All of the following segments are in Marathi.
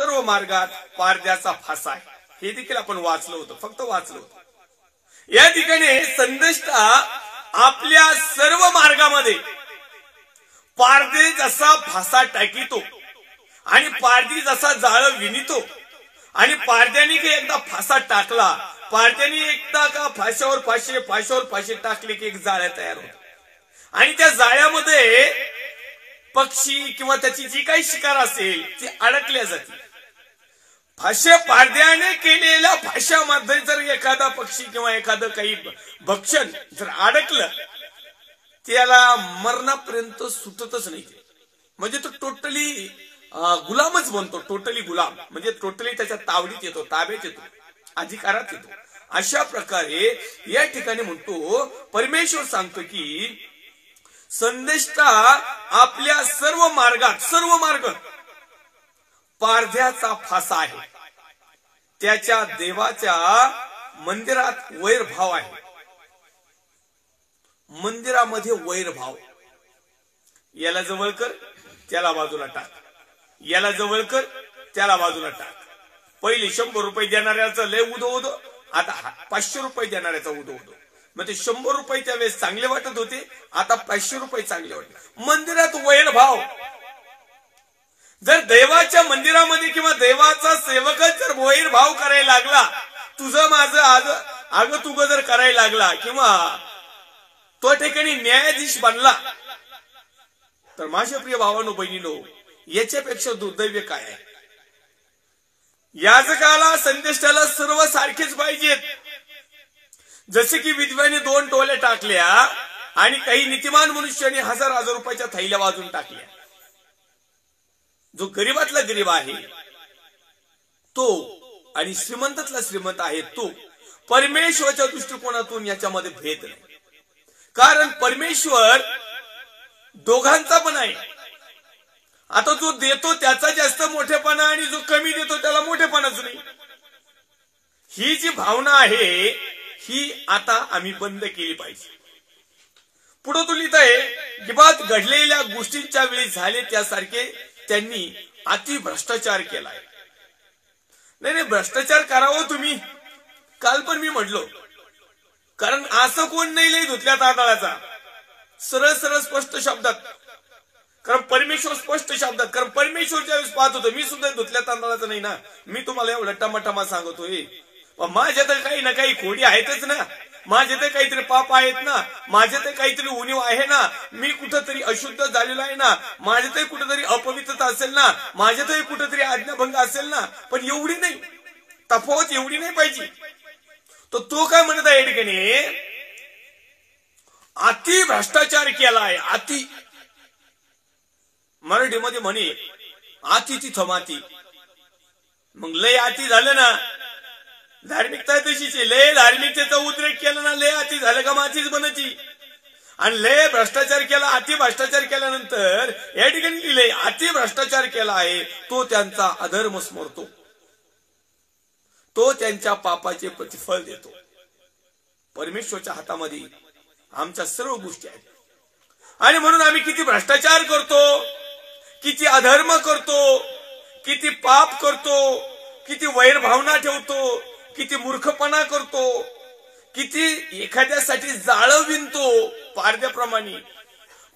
सर्व मार्गात पारध्याचा फासा आहे, हे देखील आपण वाचलं होतं, फक्त वाचलं होतं। या ठिकाणी संदेष्टा आपल्या सर्व मार्गामध्ये पारदे जसा फासा टाकीतो आणि पारधी जसा जाळ विणतो आणि पारध्याने की एकदा फासा टाकला, पारध्याने एकदा का फाश्यावर फाशे टाकले की एक जाळ्या तयार होत आणि त्या जाळ्यामध्ये पक्षी किंवा त्याची जी काही शिकार असेल ती अडकल्या जाते। पारध्याने केलेल्या फाश्यामध्ये जर एखादा पक्षी किंवा एखादं काही भक्षण जर अडकलं त्याला मरणापर्यंत सुटतच नाही, म्हणजे तो टोटली गुलामच बनतो, टोटली गुलाम म्हणजे टोटली त्याच्या तावडीत येतो, ताब्यात येतो, अधिकारात येतो। अशा प्रकारे या ठिकाणी म्हणतो परमेश्वर सांगतो की संदेष्टा आपल्या सर्व मार्ग पारध्याचा फासा आहे, त्याच्या देवाच्या मंदिरात वैरभाव आहे, मंदिरामध्ये वैरभाव। याला जवळ कर त्याला बाजूला टाक, याला जवळ कर त्याला बाजूला टाक। पहिले 100 रुपये देणाऱ्याचं लय उदो, आता 500 रुपये देणाऱ्याचा उदो। मग ते 100 रुपये त्यावेळेस चांगले वाटत होते, आता 500 रुपये चांगले वाटत। मंदिरात वैरभाव। जर देवाच्या मंदिरामध्ये किंवा देवाचा सेवकच जर वैरभाव करायला लागला, तुझं माझं आग तुग जर करायला लागला किंवा तो ठिकाणी न्यायाधीश बनला, तर माझ्या प्रिय भावांनो बहिणींनो, याच्यापेक्षा दुर्दैव काय आहे? याजकाला संदेष्टाला सर्व सारखेच पाहिजेत। जसे की विधवेने 2 टोल्या टाकल्या आणि काही नीतिमान मनुष्याने हजार रुपयाच्या थैल्या वाजून टाकल्या। जो गरीबातला गरीब आहे तो आणि श्रीमंतातला श्रीमंत आहे तो, परमेश्वराच्या दृष्टिकोनातून याच्यामध्ये भेद नाही, कारण परमेश्वर दोघांचा पण आहे। आता जो देतो त्याचा जास्त मोठेपणा आणि जो कमी देतो त्याला मोठेपणाच नाही, ही जी भावना आहे ही आता आम्ही बंद केली पाहिजे। पुढे तो लिहित आहे की बात घडलेल्या गोष्टींच्या वेळी झाले त्यासारखे त्यांनी अति भ्रष्टाचार केलाय। नाही, भ्रष्टाचार करावं तुम्ही, काल पण मी म्हटलो, कारण असं कोण नाही लय धुतल्या तांदळाचा, सरळ स्पष्ट शब्दात, कारण परमेश्वर स्पष्ट शब्दात, कारण परमेश्वर ज्यावेळेस पाहत होतो, मी सुद्धा धुतल्या तांदळाचा नाही ना, मी तुम्हाला एवढं टमाटमा सांगतोय, माझ्या तर काही ना काही खोडी आहेतच ना, माझे तर काहीतरी पाप आहेत ना, माझे तर काहीतरी उणीव आहे ना, मी कुठंतरी अशुद्ध झालेलो आहे ना, माझे तर कुठेतरी अपवित्रता असेल ना, माझे तर कुठेतरी आज्ञाभंग असेल ना, पण एवढी नाही, तफावत एवढी नाही पाहिजे। तो काय म्हणत आहे ठिकाणी, अति भ्रष्टाचार केलाय, अति, मराठीमध्ये म्हणे अति तिथं माती, मग लय अति झालं ना, धार्मिकता तशीच आहे, लय धार्मिकतेचा उद्रेक केला ना, लय अति झालं का मातीच बनायची, आणि लय भ्रष्टाचार केला, अति भ्रष्टाचार केल्यानंतर या ठिकाणी लिहिले अति भ्रष्टाचार केला आहे तो त्यांचा अधर्म स्मरतो, तो त्यांच्या पापाचे प्रतिफळ देतो। परमेश्वराच्या हातामध्ये आमच्या सर्व गोष्टी आहेत, आणि म्हणून आम्ही किती भ्रष्टाचार करतो, किती अधर्म करतो, किती पाप करतो, किती वैरभावना ठेवतो, किती मूर्खपणा करतो, किती एखाद्यासाठी जाळ विणतो पारध्याप्रमाणे।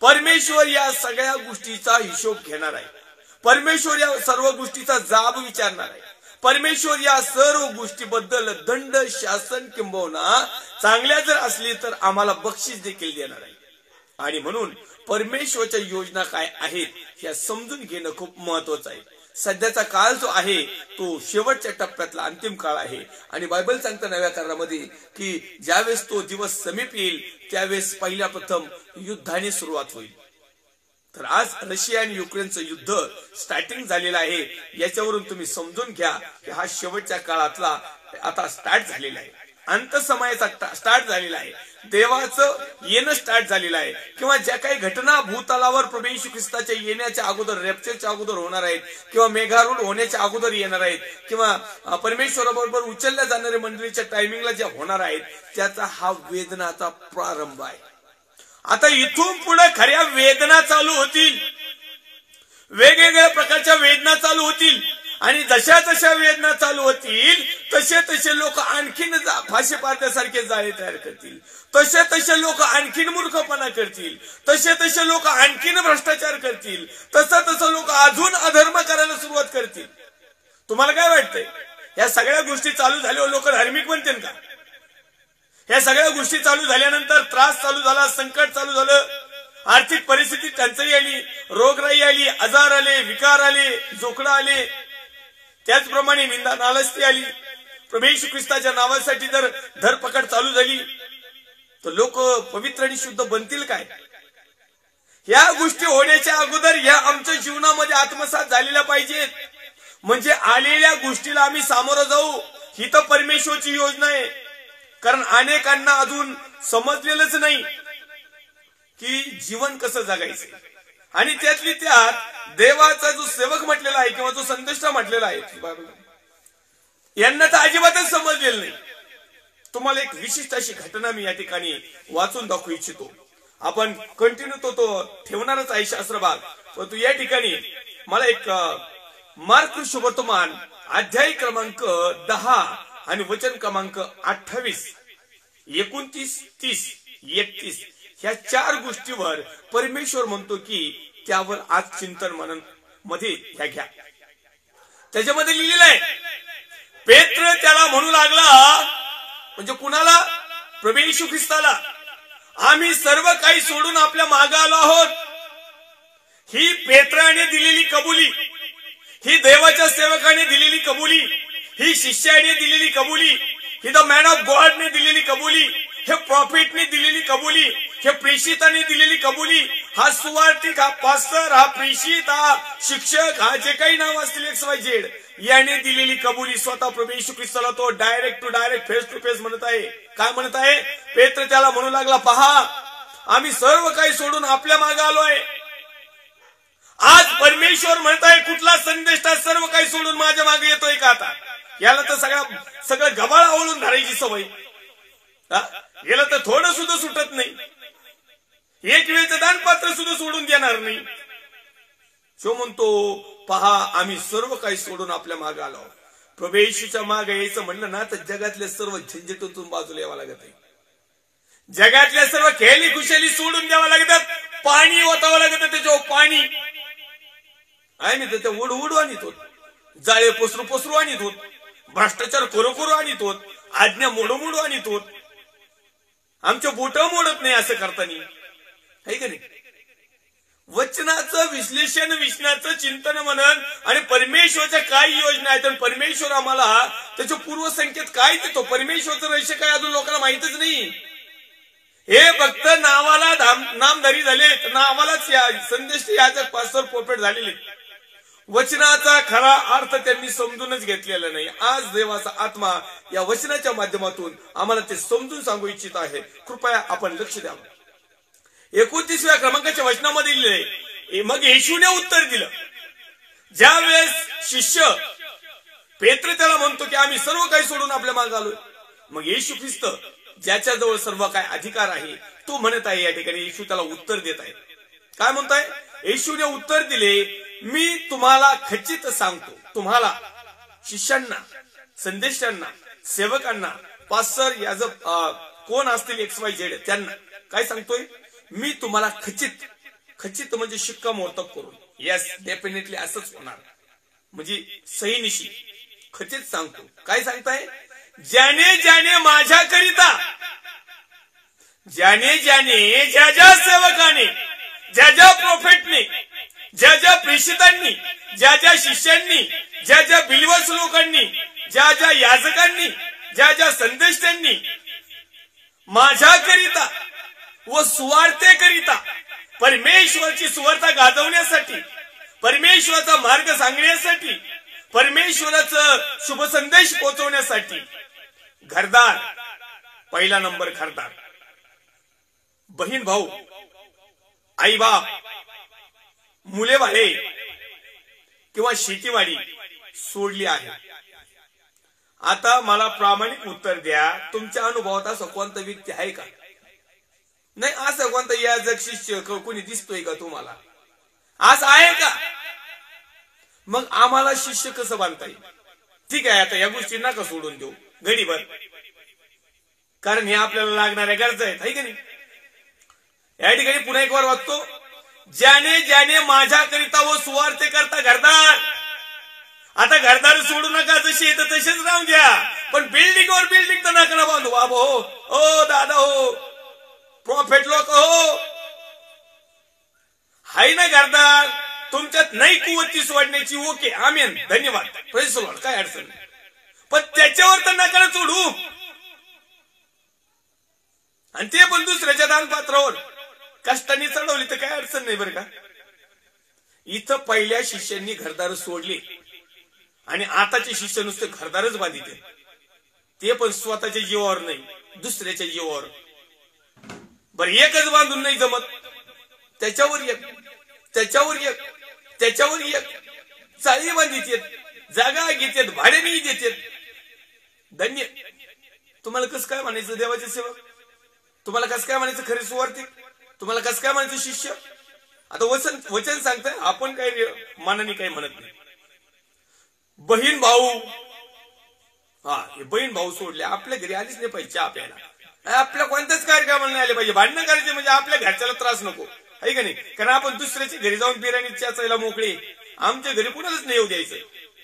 परमेश्वर या सगळ्या गोष्टीचा हिशोब घेणार आहे, परमेश्वर या सर्व गोष्टीचा जाब विचारणार आहे, परमेश्वर या सर्व गोष्टीबद्दल दंड, शासन किंबहुना चांगल्या जर असली तर आम्हाला बक्षीस देखील देणार आहे। आणि म्हणून परमेश्वराच्या योजना काय आहेत हे समजून घेणं खूप महत्वाचं आहे। सध्याचा काळ जो आहे तो शेवटच्या टप्प्यातला अंतिम काळ आहे, आणि बायबल सांगतं नव्या करारामध्ये की ज्यावेळेस तो दिवस समीप येईल त्यावेळेस पहिल्या प्रथम युद्धाने सुरुवात होईल। तर आज रशिया आणि युक्रेनचं युद्ध स्टार्टिंग झालेलं आहे, याच्यावरून तुम्ही समजून घ्या की हा शेवटच्या काळातला आता स्टार्ट झालेला आहे, अंत समयाचा स्टार्ट झालेला आहे, देवाचं येणं स्टार्ट झालेलं आहे, किंवा ज्या काही घटना भूतलावर प्रभू येशू ख्रिस्ताच्या येण्याच्या अगोदर, रॅप्चरच्या अगोदर होणार आहेत, किंवा मेघारूढ होण्याच्या अगोदर येणार आहेत, किंवा परमेश्वराबरोबर उचलल्या जाणाऱ्या मंडळीच्या टायमिंगला ज्या होणार आहेत, त्याचा हा वेदनाचा प्रारंभ आहे। आता इथून पुढे खऱ्या वेदना चालू होतील, वेगवेगळ्या प्रकारच्या वेदना चालू होतील, आणि जशा जशा वेदना चालू होतील तसे तसे लोक आणखीन फाशी पारण्यासारखे जाळे तयार करतील, तसे तसे लोक आणखीन मूर्खपणा करतील, तसे तसे लोक आणखीन भ्रष्टाचार करतील, तसं तसं लोक अजून अधर्म करायला सुरुवात करतील. तुम्हाला काय वाटतंय या सगळ्या गोष्टी चालू झाल्यावर लोक धार्मिक बनतील का? या सगळ्या गोष्टी चालू झाल्यानंतर त्रास चालू झाला, संकट चालू झालं, आर्थिक परिस्थिती टंचाई आली, रोगराई आली, आजार आले, विकार आले, जोखडं आले, त्याचप्रमाणे निंदा नालस्ती आली, प्रभू येशू ख्रिस्ताच्या नावासाठी जर धरपकड चालू झाली तर लोक पवित्र आणि शुद्ध बनतील काय? या गोष्टी होण्याच्या अगोदर या आमच्या जीवनामध्ये आत्मसात झालेल्या पाहिजेत. म्हणजे आलेल्या गोष्टीला आम्ही सामोरं जाऊ. ही तर परमेश्वरची योजना आहे. कारण अनेकांना अजून समजलेलंच नाही की जीवन कसं जगायचं, आणि त्यातली त्यात देवाचा जो सेवक म्हटलेला आहे किंवा जो संदेष्टा म्हटलेला आहे यांना तर अजिबातच समजलेलं नाही. तुम्हाला एक विशिष्ट अशी घटना मी या ठिकाणी वाचून दाखवू इच्छितो. आपण कंटिन्यू तो ठेवणारच आहे शास्त्र भाग, परंतु या ठिकाणी मला एक मार्क शुभवर्तमान अध्याय क्रमांक 10 आणि वचन क्रमांक 28, 29, 30, 31 ह्या 4 गोष्टीवर परमेश्वर म्हणतो की त्यावर आज चिंतन मनन मध्ये ह्या घ्या. त्याच्यामध्ये लिहिलेलं आहे, पेत्र त्याला म्हणू लागला, म्हणजे कुणाला? प्रभू येशू ख्रिस्ताला, आम्ही सर्व काही सोडून आपल्या मागे आलो आहोत. ही पेत्राने दिलेली कबुली, ही देवाच्या सेवकाने दिलेली कबुली, ही शिष्याने दिलेली कबुली, ही द मॅन ऑफ गॉडने दिलेली कबुली, हे प्रॉफिटने दिलेली कबुली, हे प्रेषिताने दिलेली कबुली, हा सुवार्तिक, हा पास्टर, हा प्रेषित, हा शिक्षक, हा जे काही नाव असतील XYZ याने दिलेली कबुली स्वतः प्रभू येशू ख्रिस्ताला तो direct to direct face to face म्हणत आहे. काय म्हणत आहे? पेत्र त्याला म्हणू लागला, पहा आम्ही सर्व काही सोडून आपल्या मागे आलो आहे. आज परमेश्वर म्हणत आहे, कुठला संदेष्टा सर्व काही सोडून माझ्या मागे येतोय का? आता याला तर सगळं गबाळ आवळून धरायची सवय, याला तर थोडं सुद्धा सुटत नाही, एक वेळचं दानपात्र सुद्धा सोडून देणार नाही. तो म्हणतो, पहा आम्ही सर्व काही सोडून आपल्या मागे आलो. प्रभू येशूच्या मागे यायचं म्हणलं ना तर जगातल्या सर्व झंझटून बाजूला यावं लागत आहे. जगातल्या सर्व खेळी खुशाली सोडून द्यावं लागतात. पाणी ओतावं लागतं त्याच्यावर, पाणी आम्ही तर ते उडू आणत होत, जाळे पोसरू आणत होत, भ्रष्टाचार करू आणत होत, आज्ञा मोडू आणत होत, आमच्या बोट मोडत नाही असं करताना, आहे का नाही? वचनाचं विश्लेषण, विष्णाचं चिंतन मनन आणि परमेश्वरच्या काय योजना आहेत आणि परमेश्वर आम्हाला त्याच्या पूर्वसंकेत काय देतो, परमेश्वरचं रहस्य काय अजून लोकांना माहितच नाही. हे फक्त नावाला नामधारी झाले, नावालाच या संदेश याचा पास्टर प्रोफेट झालेले, वचनाचा खरा अर्थ त्यांनी समजूनच घेतलेला नाही. आज देवाचा आत्मा या वचनाच्या माध्यमातून आम्हाला ते समजून सांगू इच्छित आहे. कृपया आपण लक्ष द्यावं. 29व्या क्रमांकाच्या वचनामध्ये लिहिले, मग येशूने उत्तर दिलं. ज्या वेळेस शिष्य पेत्र त्याला म्हणतो की आम्ही सर्व काही सोडून आपल्या मागे आलोय, मग येशू ख्रिस्त ज्याच्याजवळ सर्व काय अधिकार आहे तो म्हणत आहे, या ठिकाणी येशू त्याला उत्तर देत आहे. काय म्हणताय? येशूने उत्तर दिले, मी तुम्हाला खचित सांगतो, तुम्हाला शिष्यांना, संदेशांना, सेवकांना, पास्टर या कोण असतील XYZ त्यांना काय सांगतोय, मी तुम्हाला खचित म्हणजे शिक्कामोर्तब करून, यस डेफिनेटली असंच होणार, म्हणजे सहीनिशी खचित सांगतो. काय सांगताय? ज्याने ज्याने माझ्याकरिता, ज्याने ज्याने, ज्या ज्या सेवकाने, ज्या ज्या प्रोफेटने, ज्या ज्या प्रेषितांनी, ज्या ज्या शिष्यांनी, ज्या ज्या बिलीव्हर्स लोकांनी, ज्या ज्या याजकांनी, ज्या ज्या संदेशांनी माझ्याकरिता व सुवार्तेकरिता, परमेश्वरची सुवार्ता गाजवण्यासाठी, परमेश्वराचा मार्ग सांगण्यासाठी, परमेश्वराचा शुभ संदेश पोहोचवण्यासाठी घरदार, पहिला नंबर घरदार, बहीण भाऊ, आई बाप, मुले बाळे किंवा शेतीवाडी सोडली आहे. आता मला प्रामाणिक उत्तर द्या, तुमच्या अनुभवात असं कोणता व्यक्ती आहे का? नाही, असं कोणता या जग शिष्य कोणी दिसतोय का तुम्हाला? असं आहे का? मग आम्हाला शिष्य कसं बांधता येईल? ठीक आहे, आता या गोष्टी नका सोडून देऊ घडीभर, कारण हे आपल्याला लागणाऱ्या गरजा आहेत, है की नाही? या ठिकाणी पुन्हा एक वार वाचतो, ज्याने ज्याने माझ्याकरिता व सुवार्ते करता घरदार. आता घरदार सोडू नका, जशी येतं तसेच राहून द्या, पण बिल्डिंगवर बिल्डिंग तर नका बांधू. बाबा हो दादा हो, प्रॉफिट लोक हो, हाय ना घरदार, तुमच्यात नाही कुवती सोडण्याची, ओके आमेन, धन्यवाद, प्रेज द लॉर्ड, काय अडचण नाही, पण त्याच्यावर तर नका सोडू, आणि ते पण दुसऱ्याच्या दानपात्रावर कष्टाने चढवली तर काय अडचण नाही बरं का. इथं पहिल्या शिष्यांनी घरदार सोडले आणि आताचे शिष्य नुसते घरदारच बांधिते, ते पण स्वतःच्या जीवावर नाही, दुसऱ्याच्या जीवावर. बरं एकच बांधून नाही जमत, त्याच्यावर एक, त्याच्यावर एक, त्याच्यावर एक, चाळी बांधित, जागा घेतात, भाड्याने देतात. धन्य. तुम्हाला कसं काय म्हणायचं देवाचे सेवक? तुम्हाला कसं काय म्हणायचं खरे सुवार्थिक? तुम्हाला कसं काय म्हणायचं शिष्य? आता वचन सांगताय, आपण काही मनाने काही म्हणत नाही. बहीण भाऊ, हे बहीण भाऊ सोडले, आपल्या घरी आलीच नाही पाहिजे चहा प्यायला, आपल्या कोणत्याच कार्यक्रमाला नाही आले पाहिजे. भांडणं करायचे म्हणजे आपल्या घरच्याला त्रास नको, आहे का नाही? कारण आपण दुसऱ्याच्या घरी जाऊन बिर्याणी चाचायला मोकळे, आमच्या घरी कुणालाच नाही येऊ द्यायचं.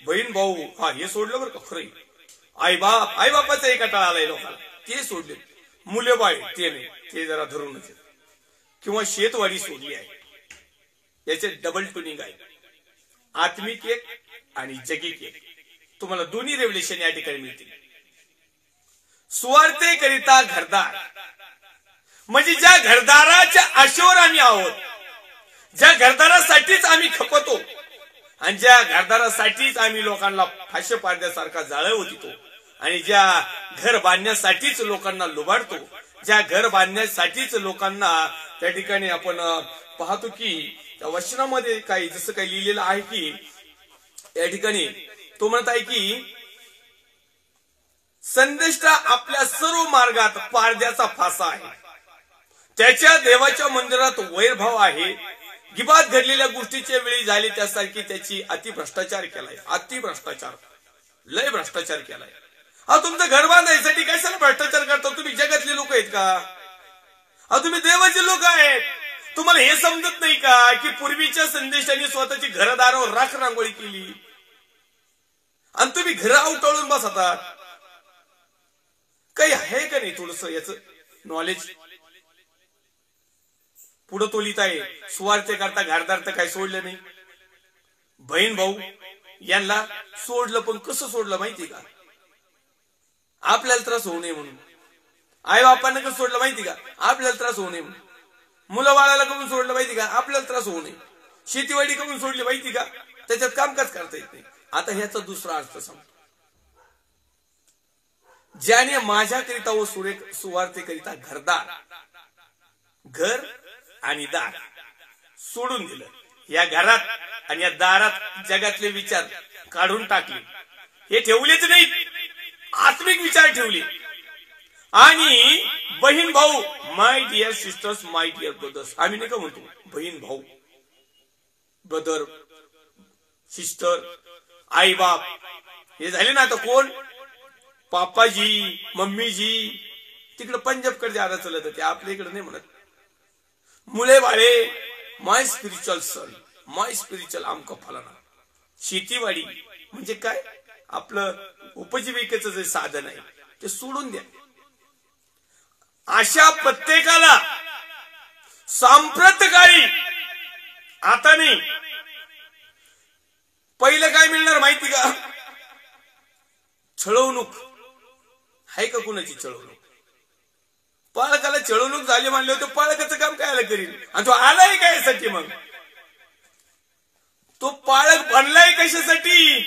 बहीण भाऊ हे सोडलं बरं का खरं. आई बापाचा एक टाळा आलाय लोकांना, ते सोडले. मुले बाळ ते नाही, ते जरा धरूनच. किंवा शेतवाडी सोडली आहे, याचे डबल ट्युनिंग आहे, आत्मिक एक आणि जगिक एक. तुम्हाला दोन्ही रेव्हलेशन या ठिकाणी मिळतील. सुवार्ते करिता घरदार म्हणजे ज्या घरदाराच्या आशेवर आम्ही आहोत, ज्या घरदारासाठीच आम्ही खपतो, आणि ज्या घरदारासाठीच आम्ही लोकांना फाशी पाडण्यासारखा जाळव होतो, आणि ज्या घर बांधण्यासाठीच लोकांना लुबाडतो, ज्या घर बांधण्यासाठीच लोकांना त्या ठिकाणी आपण पाहतो की त्या वचनामध्ये काही जसं काही लिहिलेलं आहे की या ठिकाणी तो म्हणत आहे की संदेष्टा आपल्या सर्व मार्गात पारद्याचा फासा आहे, त्याच्या देवाच्या मंदिरात वैरभाव आहे, गिबात घडलेल्या गोष्टीच्या वेळी झाली त्यासारखी त्याची अतिभ्रष्टाचार केलाय, अतिभ्रष्टाचार, लय भ्रष्टाचार केलाय. तुमचं घर बांधायसाठी कशाला भ्रष्टाचार करता? तुम्ही जगातले लोक आहेत का? तुम्ही देवाचे लोक आहेत. तुम्हाला हे समजत नाही का की पूर्वीच्या संदेशाने स्वतःची घरदारावर राख रांगोळी केली आणि तुम्ही घर अवटाळून बसता? काही आहे का नाही थोडस याच नॉलेज? पुढे तो लिहित आहे, सुवार्ते करता घरदार तर काही सोडलं नाही. बहीण भाऊ यांना सोडलं, पण कसं सोडलं माहिती का? आपल्याला त्रास होऊ नये म्हणून. आई बापांना कसं सोडलं माहिती का? आपल्याला त्रास होऊ नये म्हणून. मुलं बाळाला करून सोडलं माहिती का? आपल्याला त्रास होऊ नये. शेतीवाडी करून सोडली माहिती का? त्याच्यात कामकाज करता येत नाही. आता ह्याचा दुसरा अर्थ सांगतो, ज्याने माझ्याकरिता व सुवार्तेकरिता घरदार, घर आणि दार सोडून दिलं, या घरात आणि या दारात जगातले विचार काढून टाकले, हे ठेवलेच नाही, आत्मिक विचार ठेवले. आणि बहीण भाऊ, my dear sisters, my dear brothers, आम्ही नाही का म्हणतो बहीण भाऊ, ब्रदर सिस्टर, आई बाप, हे झाले ना. आता कोण? पापाजी, मम्मीजी, तिकडे पंजाबकडे जायला चलत होते, आपल्या इकडे नाही म्हणत. मुले बाळे, माय स्पिरिच्युअल सन, माय स्पिरिच्युअल आमका फलाना. शेतीवाडी म्हणजे काय? आपलं उपजीविकेचं जे साधन आहे ते सोडून द्या. अशा प्रत्येकाला सांप्रत काळी, आता नाही, पहिलं काय मिळणार माहिती का? छळवणूक. आहे का कुणाची छळवणूक? पालकाला छळवणूक झाली म्हणले होते, पालकाचं काम काय करील? आणि तो आलाय काय यासाठी? मग तो पालक बनलाय कशासाठी?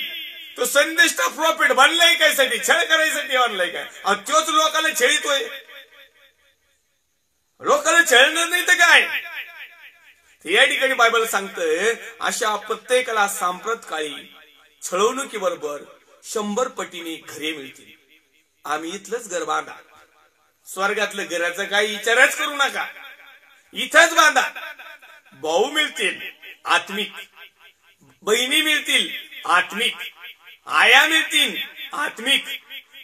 तो संदेष्टा प्रॉफिट बनलाय कायसाठी? छळ करायसाठी बनलाय काय? आणि तोच लोकांना छळितोय. लोकांना छळणार नाही तर काय? या ठिकाणी बायबल सांगतंय, अशा प्रत्येकाला सांप्रत काळी छळवणुकीबरोबर 100 पटीने घरे मिळतील. आम्ही इथलंच घर बांधा, स्वर्गातलं घराचा काही विचारच करू नका, इथंच बांधा. भाऊ मिळतील आत्मिक, बहिणी मिळतील आत्मिक, आया मिळतील आत्मिक,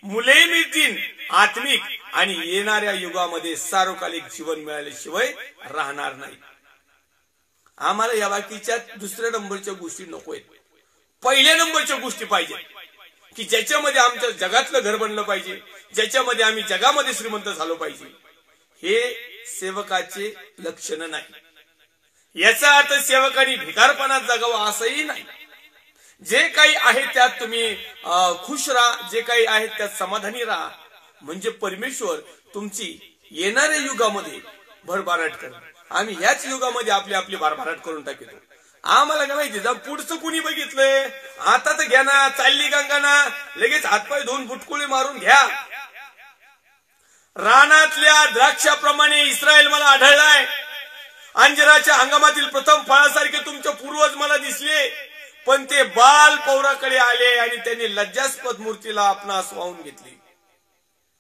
मुले मिळतील आत्मिक, आणि येणाऱ्या युगामध्ये सार्वकालिक जीवन मिळाल्याशिवाय राहणार नाही. आम्हाला या बाकीच्या दुसऱ्या नंबरच्या गोष्टी नकोय, पहिल्या नंबरच्या गोष्टी पाहिजे की ज्याच्यामध्ये आमच्या जगातलं घर बनलं पाहिजे, ज्याच्यामध्ये आम्ही जगामध्ये श्रीमंत झालो पाहिजे. हे सेवकाचे लक्षण नाही. याचा अर्थ सेवकांनी भिकारपणात जगावं असंही नाही. जे काही आहे त्यात तुम्ही खुश राहा, जे काही आहे त्यात समाधानी राहा, म्हणजे परमेश्वर तुमची येणाऱ्या युगामध्ये भरभराट करेल. आम्ही ह्याच युगामध्ये आपली आपली भरभराट करून टाकतो. आम्हाला काय माहिती जा पुढचं कुणी बघितलंय, आता तर घ्या ना, चालली गंगा ना, लगेच हातपाय धुवून बुटकुळे मारून घ्या. रानातल्या द्राक्षाप्रमाणे इस्रायल मला आढळलाय. अंजिराच्या हंगामातील प्रथम फळासारखे तुमचे पूर्वज मला दिसले, पण ते बाल पौराकडे आले आणि त्यांनी लज्जास्पद मूर्तीला आपणास वाहून घेतली.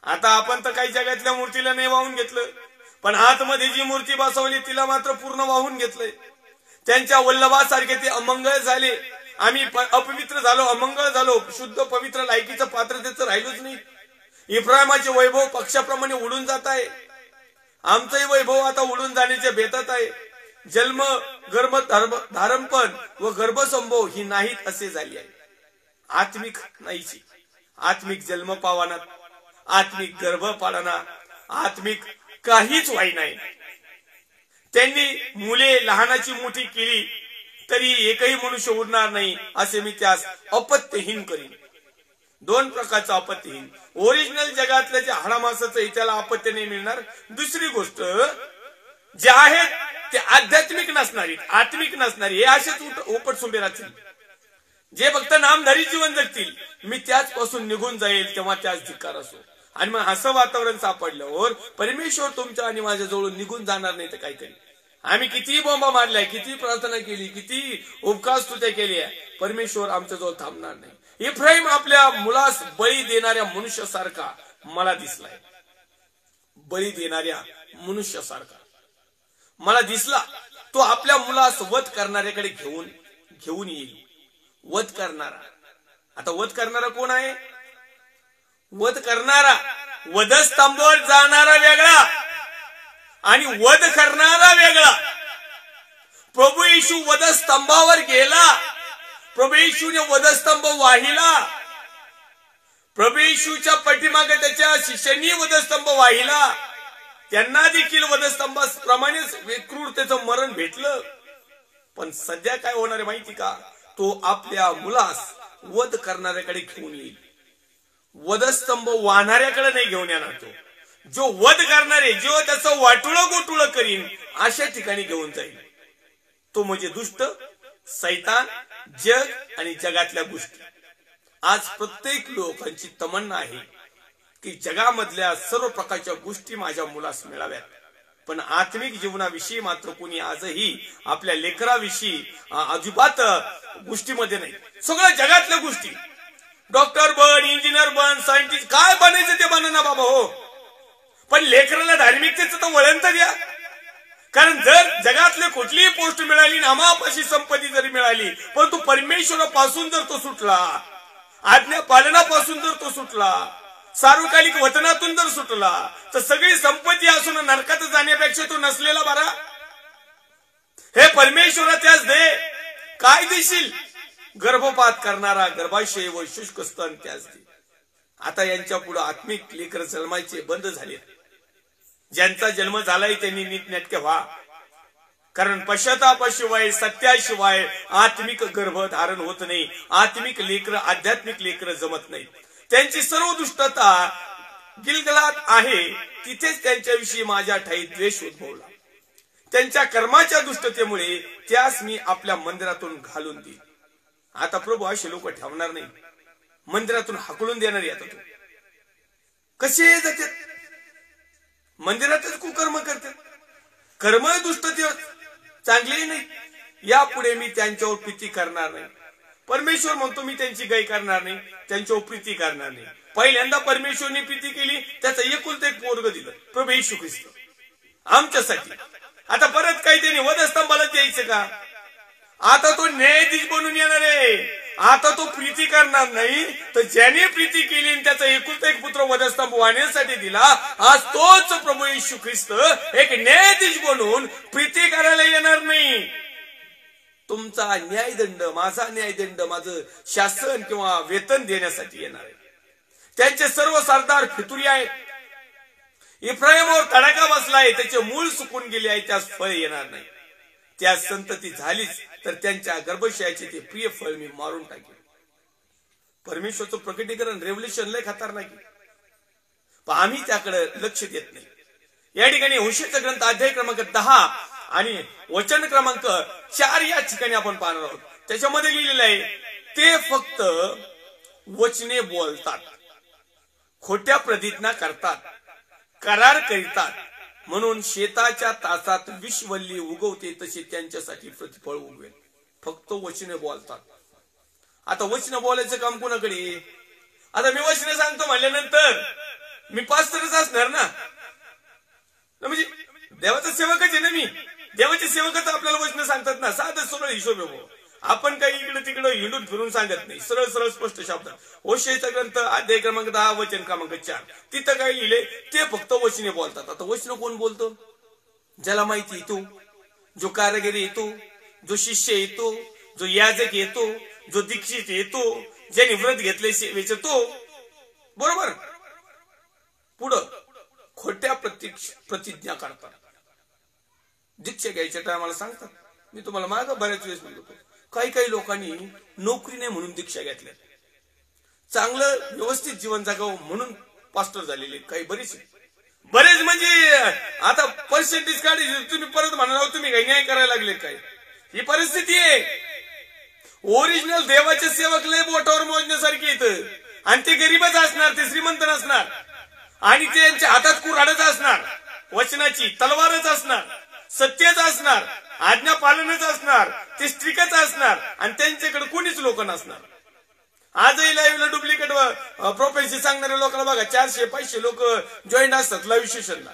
आता आपण तर काही जगातल्या मूर्तीला नाही वाहून घेतलं, पण आतमध्ये जी मूर्ती बसवली तिला मात्र पूर्ण वाहून घेतलंय. त्यांच्या वल्लभासारखे ते अमंगळ झाले. आम्ही अपवित्र झालो, अमंगळ झालो, शुद्ध पवित्र लायकीचं पात्रतेचं राहिलोच नाही. इब्राहिमाचे वैभव पक्षाप्रमाणे उडून जात आहे. आमचंही वैभव आता उडून जाण्याच्या बेतात आहे. जन्म, गर्भ धारणपण व गर्भसंभव ही नाहीत असे झाली आहे. आत्मिक नाहीची. आत्मिक जन्म पावाना, आत्मिक गर्भ पाळना, आत्मिक काहीच व्हाई नाही. त्यांनी मुले लहानाची मोठी केली तरी एकही मनुष्य उरणार नाही असे मी त्यास अपत्यहीन करीन. दोन प्रकारचं अपत्यहीन. ओरिजिनल जगातलं जे हाडामासाचं त्याला अपत्य नाही मिळणार. दुसरी गोष्ट, जे आहेत ते आध्यात्मिक नसणारी, आत्मिक नसणारी, हे असेच उपटसुंबे राहतील. जे फक्त नामधारी जीवन जगतील, मी त्याच पासून निघून जाईल तेव्हा त्याच धिक्कार असो. आणि मग असं वातावरण सापडल्यावर परमेश्वर तुमच्या आणि माझ्या जवळून निघून जाणार नाही तर काय करेल. आम्ही किती बोंबा मारलाय, किती प्रार्थना केली, किती उपकार स्तुत्या केली, परमेश्वर आमच्या जवळ थांबणार नाही. इब्राहिम आपल्या मुलास बळी देणाऱ्या मनुष्यासारखा मला दिसलाय. बळी देणाऱ्या मनुष्यासारखा मला दिसला. तो आपल्या मुलास वध करणाऱ्याकडे घेऊन येईल. वध करणारा. आता वध करणारा कोण आहे? वध करणारा, वधस्तंभावर जाणारा वेगळा आणि वध करणारा वेगळा. प्रभू येशू वधस्तंभावर गेला. प्रभू येशूने वधस्तंभ वाहिला. प्रभू येशूच्या पाठीमागे त्याच्या शिष्यांनी वधस्तंभ वाहिला. त्यांना देखील वधस्तंभाप्रमाणेच क्रूरतेचं मरण भेटलं. पण सध्या काय होणार आहे माहिती का? तो आपल्या मुलास वध करणाऱ्याकडे घेऊन येईल. वधस्तंभ वाहणाऱ्याकडे नाही घेऊन येणार. तो जो वध करणारे, जो त्याचं वाटुळं गोटुळं करीन अशा ठिकाणी घेऊन जाईल. तो म्हणजे दुष्ट, सैतान, जग आणि जगातल्या गोष्टी. आज प्रत्येक लोकांची तमन्ना आहे की जगामधल्या सर्व प्रकारच्या गोष्टी माझ्या मुलास मिळाव्यात, पण आत्मिक जीवनाविषयी मात्र कोणी आजही आपल्या लेकराविषयी अजिबात गोष्टीमध्ये नाही. सगळं जगातल्या गोष्टी, डॉक्टर बन, इंजिनियर बन, सायंटिस्ट, काय बनायचं ते बना ना बाबा हो, पण लेकराला धार्मिकतेचं तर वळण तर द्या. कारण जर जगातले कुठलीही पोस्ट मिळाली, नामापाशी संपत्ती जरी मिळाली, परंतु परमेश्वरापासून जर तो सुटला, आज्ञा पालनापासून जर तो सुटला, सार्वकालिक वचनातून जर सुटला, तर सगळी संपत्ती असून नरकात जाण्यापेक्षा तो नसलेला बरा. हे परमेश्वरा त्यास दे. काय देशील? गर्भपात करणारा गर्भाशय व शुष्क स्तन त्यास दे. आता यांच्या पुढे आत्मिक लेकर जन्मायचे बंद झाले. ज्यांचा जन्म झालाय त्यांनी नीटनेटके व्हा. कारण पश्चातापाशिवाय, सत्याशिवाय आत्मिक गर्भ धारण होत नाही. आत्मिक लेकर, आध्यात्मिक लेकर जमत नाही. त्यांची सर्व दुष्टता गिलगलात आहे, तिथेच त्यांच्याविषयी माझ्या ठाई द्वेष उद्भवला. त्यांच्या कर्माच्या दुष्टतेमुळे त्यास मी आपल्या मंदिरातून घालून देईन. आता प्रभू असे लोक ठेवणार नाही, मंदिरातून हाकलून देणार. आता तो कसे जाते मंदिरातच कुकर्म करते, कर्म दुष्टते चांगली नाही. यापुढे मी त्यांच्यावर प्रीती करणार नाही. परमेश्वर म्हणतो मी त्यांची गाय करणार नाही, त्यांच्यावर प्रीती करणार नाही. पहिल्यांदा परमेश्वरने प्रीती केली, त्याचं एकुलतं एक पोरग दिलं, प्रभू येशू ख्रिस्त आमच्यासाठी. आता परत काही त्यांनी वधस्तंभाला द्यायचं का? आता तो न्यायाधीश बनून येणार आहे. आता तो प्रीती करणार नाही, तर ज्याने प्रीती केली आणि त्याचा एकुलता एक पुत्र वधस्तंभ वाहण्यासाठी दिला, आज तोच प्रभू येशू ख्रिस्त एक न्यायाधीश बनून प्रीती करायला येणार नाही. तुमचा न्यायदंड, माझा न्यायदंड, माझं शासन किंवा वेतन देण्यासाठी येणार आहे. त्यांचे सर्व सरदार फितुरी आहेत. इफ्राईमवर तडाखा बसलाय, त्याचे मूळ सुकून गेले आहे, त्यास फळ येणार नाही. त्या संतती झालीच तर त्यांच्या गर्भशयाचे ते प्रिय फळ मी मारून टाकेन. परमेश्वरचं प्रकटीकरण रेव्होल्युशन लय खतरनाक आहे, पण आम्ही त्याकडे लक्ष देत नाही. या ठिकाणी होशेचा ग्रंथ अध्याय क्रमांक 10 आणि वचन क्रमांक 4 या ठिकाणी आपण पाहणार आहोत. त्याच्यामध्ये लिहिलेलं आहे, ते फक्त वचने बोलतात, खोट्या प्रतिज्ञा करतात, करार करीतात, म्हणून शेताच्या तासात विषवल्ली उगवते तसे त्यांच्यासाठी प्रतिफळ उगवेल. फक्त वचने बोलतात. आता वचन बोलायचं काम कोणाकडे? आता मी वचने सांगतो म्हणल्यानंतर मी पास्टरच असणार ना, म्हणजे देवाचा सेवकच आहे ना मी. देवाचे सेवकच आपल्याला वचन सांगतात ना. साधं सरळ हिशोब आहे. आपण काही इकडे तिकडे हिंडून फिरून सांगत नाही, सरळ सरळ स्पष्ट शब्दात. होशेचा ग्रंथ अध्याय क्रमांक 10 वचन क्रमांक 4 तिथं काय लिहिले, ते फक्त वचने बोलतात. आता वचन कोण बोलतो? ज्याला माहिती येतो, जो कारागीर येतो, जो शिष्य येतो, जो याजक येतो, जो दीक्षित येतो, ज्याने व्रत घेतले सेवेचं तो. बरोबर. पुढं खोट्या प्रतिज्ञा करतात. दीक्षा घ्यायच्या टायमाला सांगतात. मी तुम्हाला मागं बऱ्याच वेळेस म्हणतो, काही लोकांनी नोकरी नाही म्हणून दीक्षा घेतल्या, चांगलं व्यवस्थित जीवन जगावं म्हणून पास्टर झालेले काही बरेच म्हणजे आता पर्सेंटेज काढायची, तुम्ही परत म्हणाल तुम्ही काही न्याय करायला लागले काय? ही परिस्थिती आहे. ओरिजिनल देवाचे सेवक लय बोटावर मोजण्यासारखे येतं, आणि ते गरीबच असणार, ते श्रीमंत नसणार, आणि ते त्यांच्या हातात कुऱ्हाडच असणार, वचनाची तलवारच असणार, सत्यच असणार, आज्ञा पालनच असणार, ते स्त्रिकच असणार, आणि त्यांच्याकडे कोणीच लोक नसणार. आजही लाईव्हला डुप्लिकेट प्रोफेसी सांगणाऱ्या लोकांना बघा, 400-500 लोक जॉईंट असतात लाईव्ह सेशनला.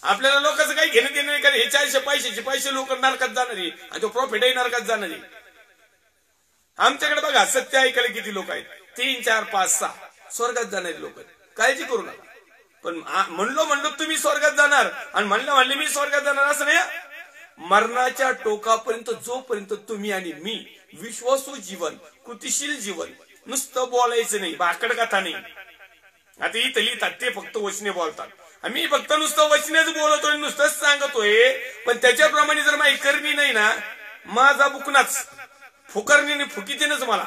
आपल्याला लोकांचं काही घेणं देणं नाही, कारण हे 400-500 लोक नरकात जाणारी, आणि तो प्रॉफिटही नरकात जाणारी. आमच्याकडे बघा सत्य ऐकायला किती लोक आहेत, 3, 4, 5, 6 स्वर्गात जाणारे लोक. काळजी करू नका. पण म्हणलो तुम्ही स्वर्गात जाणार, आणि म्हणले मी स्वर्गात जाणार असं नाही. मरणाच्या टोकापर्यंत जोपर्यंत तुम्ही आणि मी विश्वासू जीवन, कृतिशील जीवन, नुसतं बोलायचं नाही, भाकड कथा नाही. आता इथं लिहितात ते फक्त वचने बोलतात, आम्ही फक्त नुसतं वचनेच बोलतोय, नुसतंच सांगतोय, पण त्याच्याप्रमाणे जर माझी करणी नाही ना, माझा बुकनाच फुकरणीने फुकीतीनच मला.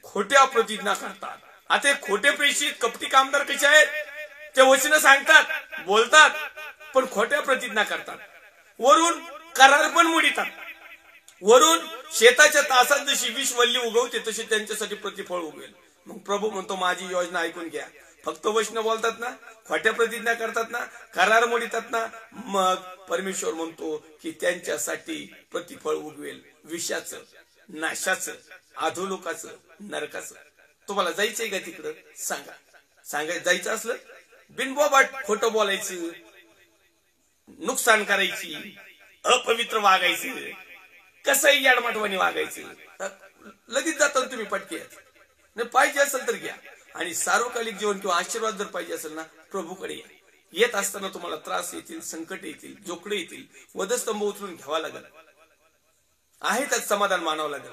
खोट्या प्रतिज्ञा करतात. आता खोटे प्रेषित कपटी कामदार कसे आहेत? ते वचन सांगतात, बोलतात, पण खोट्या प्रतिज्ञा करतात. वरून करार पण मोडीतात. वरून शेताच्या तासात जशी विषवल्ली उगवते तशी त्यांच्यासाठी प्रतिफळ उगवेल. मग प्रभू म्हणतो, माझी योजना ऐकून घ्या. फक्त वचन बोलतात ना, खोट्या प्रतिज्ञा करतात ना, करार मोडीतात ना, मग परमेश्वर म्हणतो की त्यांच्यासाठी प्रतिफळ उगवेल. विषाचं, नाशाचं, अधोलोकाचं, नरकाचं. तुम्हाला जायचंय का तिकडं? सांगा. जायचं असलं बिनबोबाट खोटं बोलायचं, नुकसान करायची, अपवित्र वागायचं, कसंही याडमाटवानी वागायचं, लगेच जातात तुम्ही पटके. नाही पाहिजे असेल तर घ्या, आणि सार्वकालिक जीवन किंवा आशीर्वाद जर पाहिजे असेल ना, प्रभूकडे या. येत असताना तुम्हाला त्रास येतील, संकट येतील, जोकडे येतील, वधस्तंभ उचलून घ्यावा लागेल, आहे त्यात समाधान मानावं लागेल.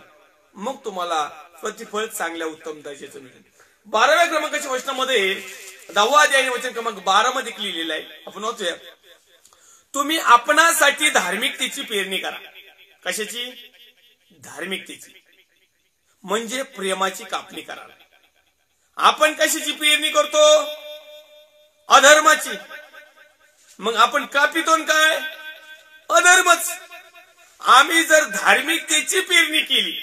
मग तुम्हाला प्रतिफळ चांगल्या उत्तम दर्जाचं मिळेल. 12व्या क्रमांकाच्या वचनामध्ये 10वा अध्याय वचन क्रमांक 12 मध्ये लिहिलेलं आहे. आपण वाचूया. तुम्ही आपणासाठी धार्मिकतेची पेरणी करा. कशाची? धार्मिकतेची, म्हणजे प्रेमाची कापणी करा. आपण कशाची पेरणी करतो? अधर्माची. मग आपण कापितो काय? अधर्मच. आम्ही जर धार्मिकतेची पेरणी केली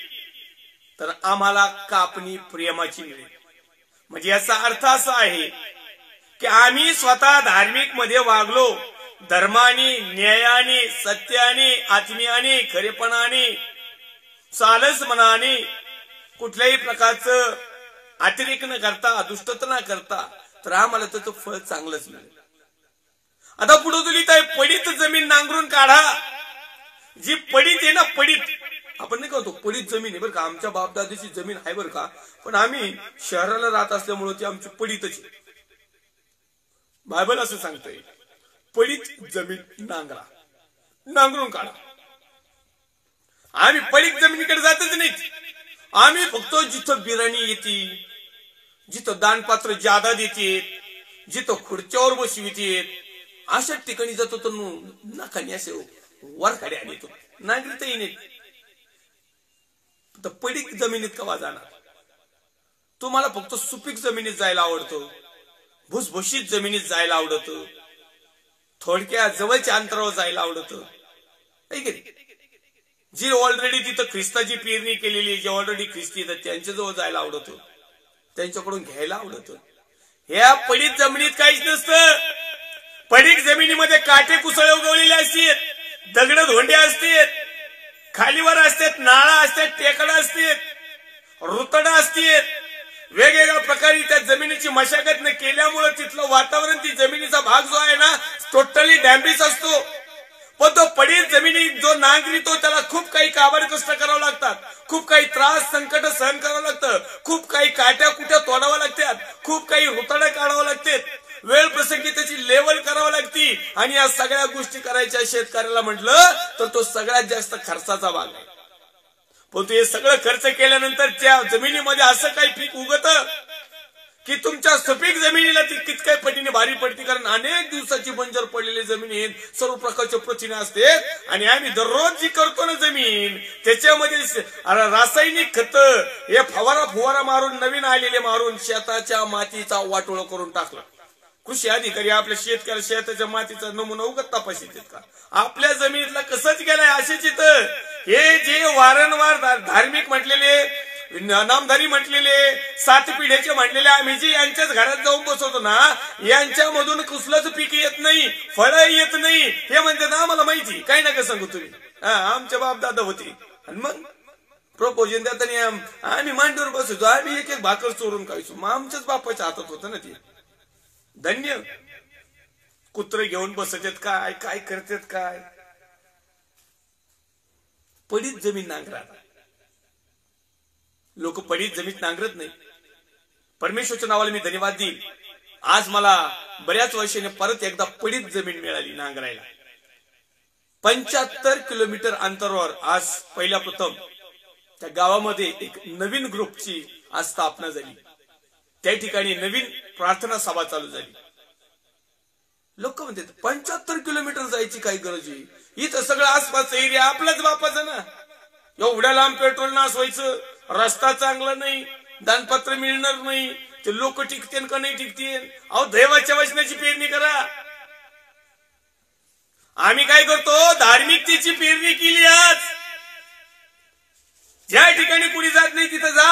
तर आम्हाला कापणी प्रेमाची मिळेल. म्हणजे याचा अर्थ असा आहे की आम्ही स्वतः धार्मिक मध्ये वागलो, धर्माने, न्यायाने, सत्याने, आत्म्याने, खरेपणाने, सालस मनाने, कुठल्याही प्रकारचं अतिरेक न करता, दुष्टता न करता, तर आम्हाला त्याचं फळ चांगलंच मिळेल. आता पुढे तुला लिहित आहे, पडीत जमीन नांगरून काढा, जी पडीत आहे ना, पडीत आपण नाही कहतो पडीत जमीन आहे बरं का, आमच्या बापदादाची जमीन आहे बरं का, पण आम्ही शहराला राहत असल्यामुळे ती आमची पडीतच आहे. बायबल असं सांगतोय, पडीत जमीन नांगरा, नांगरून काढा. आम्ही पडीत जमिनीकडे जातच नाही. आम्ही फक्त जिथं बिराणी येते, जिथं दानपात्र जादा देते, जिथं खुर्च्यावर बसविते, अशा ठिकाणी जातो. तर नाकानी असे वरखाडे आणि येतो, नागरिकही नाही. तर पडीक जमिनीत कवा जाणार? तुम्हाला फक्त सुपीक जमिनीत जायला आवडतं, भुसभुशीत जमिनीत जायला आवडतं, थोडक्या जवळच्या अंतरावर जायला आवडतं. जी ऑलरेडी तिथं ख्रिस्ताची पेरणी केलेली, जे ऑलरेडी ख्रिस्ती आहेत त्यांच्या जवळ जायला आवडतं, त्यांच्याकडून घ्यायला आवडतं. ह्या पडीत जमिनीत काहीच नसतं. पडीक जमिनीमध्ये काटे कुसळे उगवलेले असतात, दगड धोंडे असतात, खालीवर असतात, नाळा असतात, टेकडा असतात, रुतडा असतात. वेगवेगळ्या प्रकारे त्या जमिनीची मशागत न केल्यामुळे तिथलं वातावरण, ती जमिनीचा भाग जो आहे ना, टोटली डॅमेज असतो. पण तो पडीत जमिनी जो नांगरितो त्याला खूप काही काबाड कष्ट करावं लागतात, खूप काही त्रास संकट सहन करावं लागतं, खूप काही काट्या कुट्या तोडाव्या लागतात, खूप काही रुतडे काढावं लागतात, वेळ प्रसंगी त्याची लेवल करावं लागती. आणि या सगळ्या गोष्टी करायच्या शेतकऱ्याला म्हटलं तर तो सगळ्यात जास्त खर्चाचा भाग आहे. पण हे सगळं खर्च केल्यानंतर त्या जमिनीमध्ये असं काही पीक उगत की तुमच्या सुपीक जमिनीला ती कितक्या पटीने भारी पडते. कारण अनेक दिवसाची बंजर पडलेली जमीन, सर्व प्रकारचे प्रथिने असते. आणि आम्ही दररोज जी करतो ना जमीन, त्याच्यामध्ये रासायनिक खत हे फवारा मारून, नवीन आलेले मारून शेताच्या मातीचा वाटोळ करून टाकला. कृषी अधिकारी आपल्या शेतकऱ्याला शेताच्या मातीचा नमुना उगत तपासित का? आपल्या जमिनीतला कसंच गेलाय असेच इथं. हे जे वारंवार धार्मिक म्हटलेले, नामधारी म्हटलेले, सात पिढ्याचे म्हटलेले, आम्ही जे यांच्याच घरात जाऊन बसवतो ना, यांच्यामधून कुसलंच पीक येत नाही, फळ येत नाही. हे म्हणते ना, आम्हाला माहिती, काही नका सांगू तुम्ही, आमचे बाप दादा होते. आणि मग प्रपोजन देताना आम्ही मांडीवर बसवतो, आम्ही एक एक भाकर चोरून खायचो. मग आमच्याच बापाच्या हातात होतं ना ते. धन्य कुत्रे घेऊन बसतात काय, काय करतात काय. पडीत जमीन नांगरात लोक पडीत जमीन नांगरत नाही. परमेश्वरच्या नावाला मी धन्यवाद देईन. आज मला बऱ्याच वर्षाने परत एकदा पडीत जमीन मिळाली नांगरायला. 75 किलोमीटर अंतरावर आज पहिल्या प्रथम त्या गावामध्ये एक नवीन ग्रुपची आज स्थापना झाली. त्या ठिकाणी नवीन प्रार्थना सभा चालू झाली. लोक म्हणतात 75 किलोमीटर जायची काही गरज आहे? इथं सगळं आसपास एरिया आपल्याच बापाचा ना. एवढ्या लांब पेट्रोल नासवायचं, रस्ता चांगला नाही, दानपत्र मिळणार नाही, ते लोक टिकतील का नाही टिकतील? अहो देवाच्या वचनाची पेरणी करा. आम्ही काय करतो, धार्मिकतेची पेरणी केली. आज ज्या ठिकाणी कुणी जात नाही तिथं जा,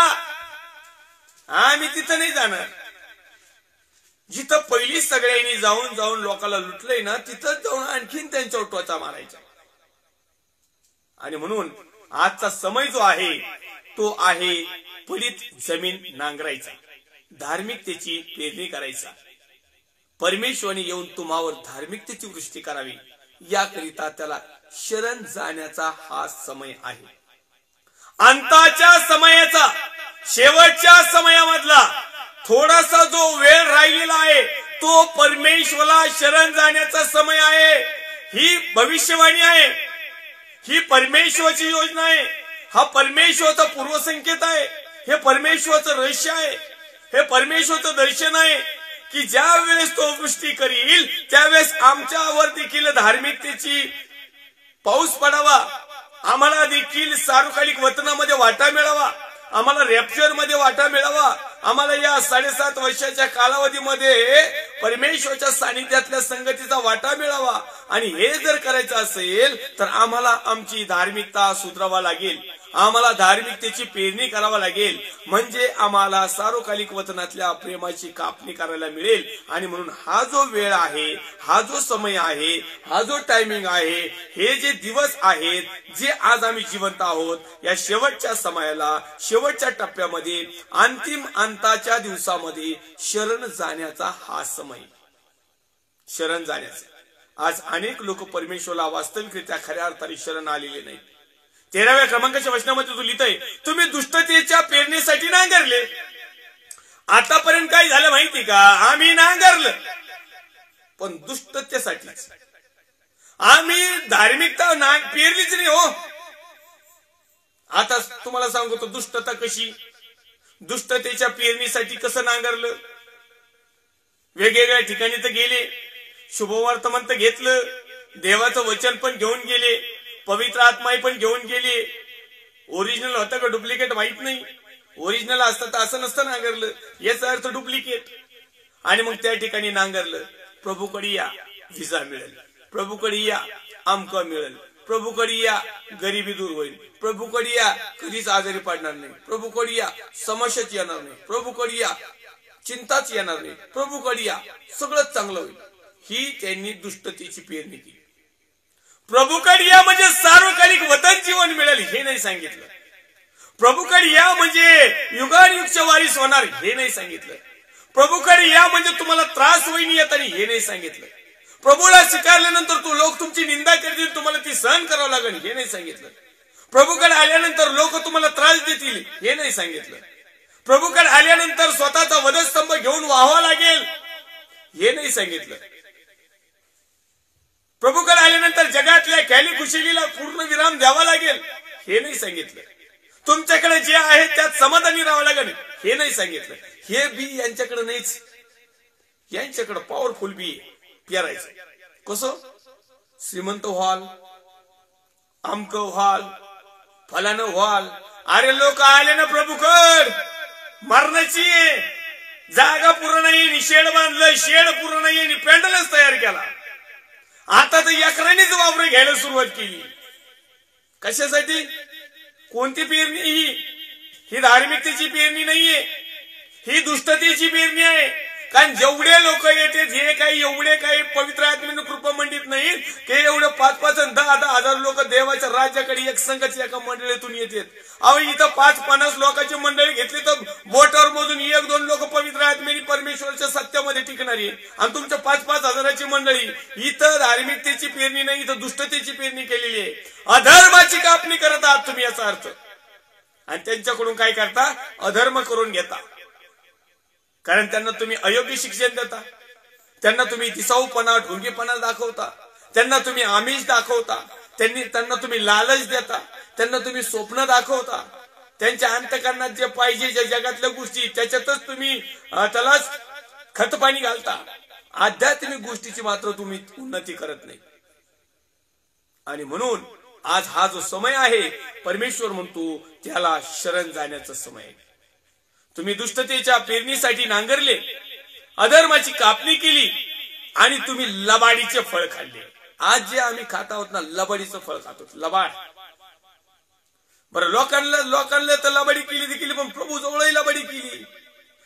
आम्ही तिथं नाही जाणार. जिथं पहिली सगळ्यांनी जाऊन जाऊन लोकांना लुटलंय ना, तिथंच जाऊन आणखीन त्यांच्यावर टोचा मारायचा. आणि म्हणून आजचा समय जो आहे तो आहे पडीत जमीन नांगरायचा, धार्मिकतेची पेरणी करायचा. परमेश्वराने येऊन तुम्हावर धार्मिकतेची वृष्टी करावी याकरिता त्याला शरण जाण्याचा हा समय आहे. अंताच्या समयाचा, शेवटच्या समयामधला थोडासा जो वेळ राहिलेला आहे तो परमेश्वराला शरण जाण्याचा समय आहे. ही भविष्यवाणी आहे, ही परमेश्वराची योजना आहे, हा परमेश्वराचा पूर्वसंकेत आहे, हे परमेश्वराचं रहस्य आहे, हे परमेश्वराचं दर्शन आहे की ज्या वेळेस तो वृष्टी करील त्यावेळेस आमच्यावर देखील धार्मिकतेची पाऊस पडावा, आम्हाला देखील सार्वकालिक वतनामध्ये वाटा मिळावा, आम्हाला रॅप्चर मध्ये वाटा मिळावा, आम्हाला या 7.5 वर्षाच्या कालावधीमध्ये परमेश्वराच्या सानिध्यातल्या संगतीचा वाटा मिळावा. आणि हे जर करायचं असेल तर आम्हाला आमची धार्मिकता सुधारावा लागेल, आम्हाला धार्मिकतेची पेरणी करावा लागेल, म्हणजे आम्हाला सार्वकालिक वतनातल्या प्रेमाची कापणी करायला मिळेल. आणि म्हणून हा जो वेळ आहे, हा जो समय आहे, हा जो टायमिंग आहे, हे जे दिवस आहेत, जे आज आम्ही जिवंत आहोत, या शेवटच्या समयाला, शेवटच्या टप्प्यामध्ये, अंतिम अंताच्या दिवसामध्ये शरण जाण्याचा हा समय, शरण जाण्याचा. आज अनेक लोक परमेश्वराला वास्तविकरित्या खऱ्या अर्थाने शरण आलेले नाही. 13व्या क्रमांकाच्या वचनामध्ये तू लिहितोय, तुम्ही दुष्टतेच्या पेरणीसाठी नांगरले. आतापर्यंत काय झालं माहिती का? आम्ही नांगरलं पण दुष्टतेसाठीच. आम्ही धार्मिकता पेरलीच नाही हो. आता तुम्हाला सांगतो दुष्टता कशी, दुष्टतेच्या पेरणीसाठी कसं नांगरलं. वेगवेगळ्या ठिकाणी तर गेले, शुभवर्तमान तर घेतलं, देवाचं वचन पण घेऊन गेले, पवित्र आत्मा पण घेऊन गेले. ओरिजिनल होतं का डुप्लिकेट माहित नाही. ओरिजिनल असतं तर असं नसतं नांगरलं, याचा अर्थ डुप्लिकेट. आणि मग त्या ठिकाणी नांगरलं. प्रभूकडे या, व्हिसा मिळेल. प्रभूकडे या, आमक मिळेल. प्रभूकडे या, गरिबी दूर होईल. प्रभूकडे या, कधीच आजारी पडणार नाही. प्रभूकडे या, समस्याच येणार नाही. प्रभूकडे या, चिंताच येणार नाही. प्रभूकडे या, सगळंच चांगलं होईल. ही त्यांनी दुष्टतेची पेरणी केली. प्रभूकडे या म्हणजे सार्वकालिक वतन जीवन मिळेल हे नाही सांगितलं. प्रभूकडे या म्हणजे युगानुयुगच्या वारीस होणार हे नाही सांगितलं. प्रभूकडे या म्हणजे तुम्हाला त्रास होईन येत आणि हे नाही सांगितलं. प्रभूला स्वीकारल्यानंतर तू लोक तुमची निंदा करतील, तुम्हाला ती सहन करावं लागेल हे नाही सांगितलं. प्रभूकडे आल्यानंतर लोक तुम्हाला त्रास देतील हे नाही सांगितलं. प्रभूकडे आल्यानंतर स्वतःचा वधस्तंभ घेऊन व्हावा लागेल हे नाही सांगितलं. प्रभूकडे आल्यानंतर जगातल्या खॅली खुशीलीला पूर्ण विराम द्यावा लागेल हे नाही सांगितलं. तुमच्याकडे जे आहे त्यात समाधानी राहावं लागेल हे नाही सांगितलं. हे बी यांच्याकडे नाहीच. यांच्याकडे पॉवरफुल बी पेरायचं. कसं? श्रीमंत व्हाल, आमक व्हाल, फलानं व्हाल. अरे लोक आले ना प्रभूकड, मरणाची जागा पूर्ण नाही, शेड बांधलं, शेड पूर्ण नाही, पॅन्डलच तयार केला. आता तर एकरानेच वावर घ्यायला सुरुवात केली. कशासाठी? कोणती पेरणी ही धार्मिकतेची पेरणी नाहीये, ही दुष्टतेची पेरणी आहे. कारण जेवढे लोक येतात हे काही एवढे काही पवित्र आत्म्याने कृपा मंडित नाही की एवढे 5-5 आणि 10-10 हजार लोक देवाच्या राज्याकडे एक संघाची एका मंडळीतून येतात. अहो इथं 5-50 लोकांची मंडळी घेतली तर बोटावर मोजून 1-2 लोक पवित्र आत्म्याने परमेश्वराच्या सत्यामध्ये टिकणारी. आणि तुमच्या 5-5 हजाराची मंडळी इथं धार्मिकतेची पेरणी नाही, इथं दुष्टतेची पेरणी केलेली आहे. अधर्माची कापणी करत आहात तुम्ही याचा अर्थ. आणि त्यांच्याकडून काय करता? अधर्म करून घेता. कारण त्यांना तुम्ही अयोग्य शिक्षण देता, त्यांना तुम्ही दिसाऊपणा ढोंगीपणा दाखवता, त्यांना तुम्ही आमिष दाखवता, त्यांना तुम्ही लालच देता, त्यांना तुम्ही स्वप्न दाखवता. त्यांच्या अंतकरणात जे पाहिजे ज्या जगातल्या गोष्टी त्याच्यातच तुम्ही त्यालाच खतपाणी घालता. आध्यात्मिक गोष्टीची मात्र तुम्ही उन्नती करत नाही. आणि म्हणून आज हा जो समय आहे परमेश्वर म्हणतो त्याला शरण जाण्याचा समय आहे. तुम्ही दुष्टतेच्या पेरणीसाठी नांगरले, अधर्माची कापणी केली आणि तुम्ही लबाडीचे फळ खाल्ले. आज जे आम्ही खात आहोत ना, लबाडीचं फळ खातो. लबाड. बरं, लोकांना तर लबाडी केली पण प्रभू जवळही लबाडी केली.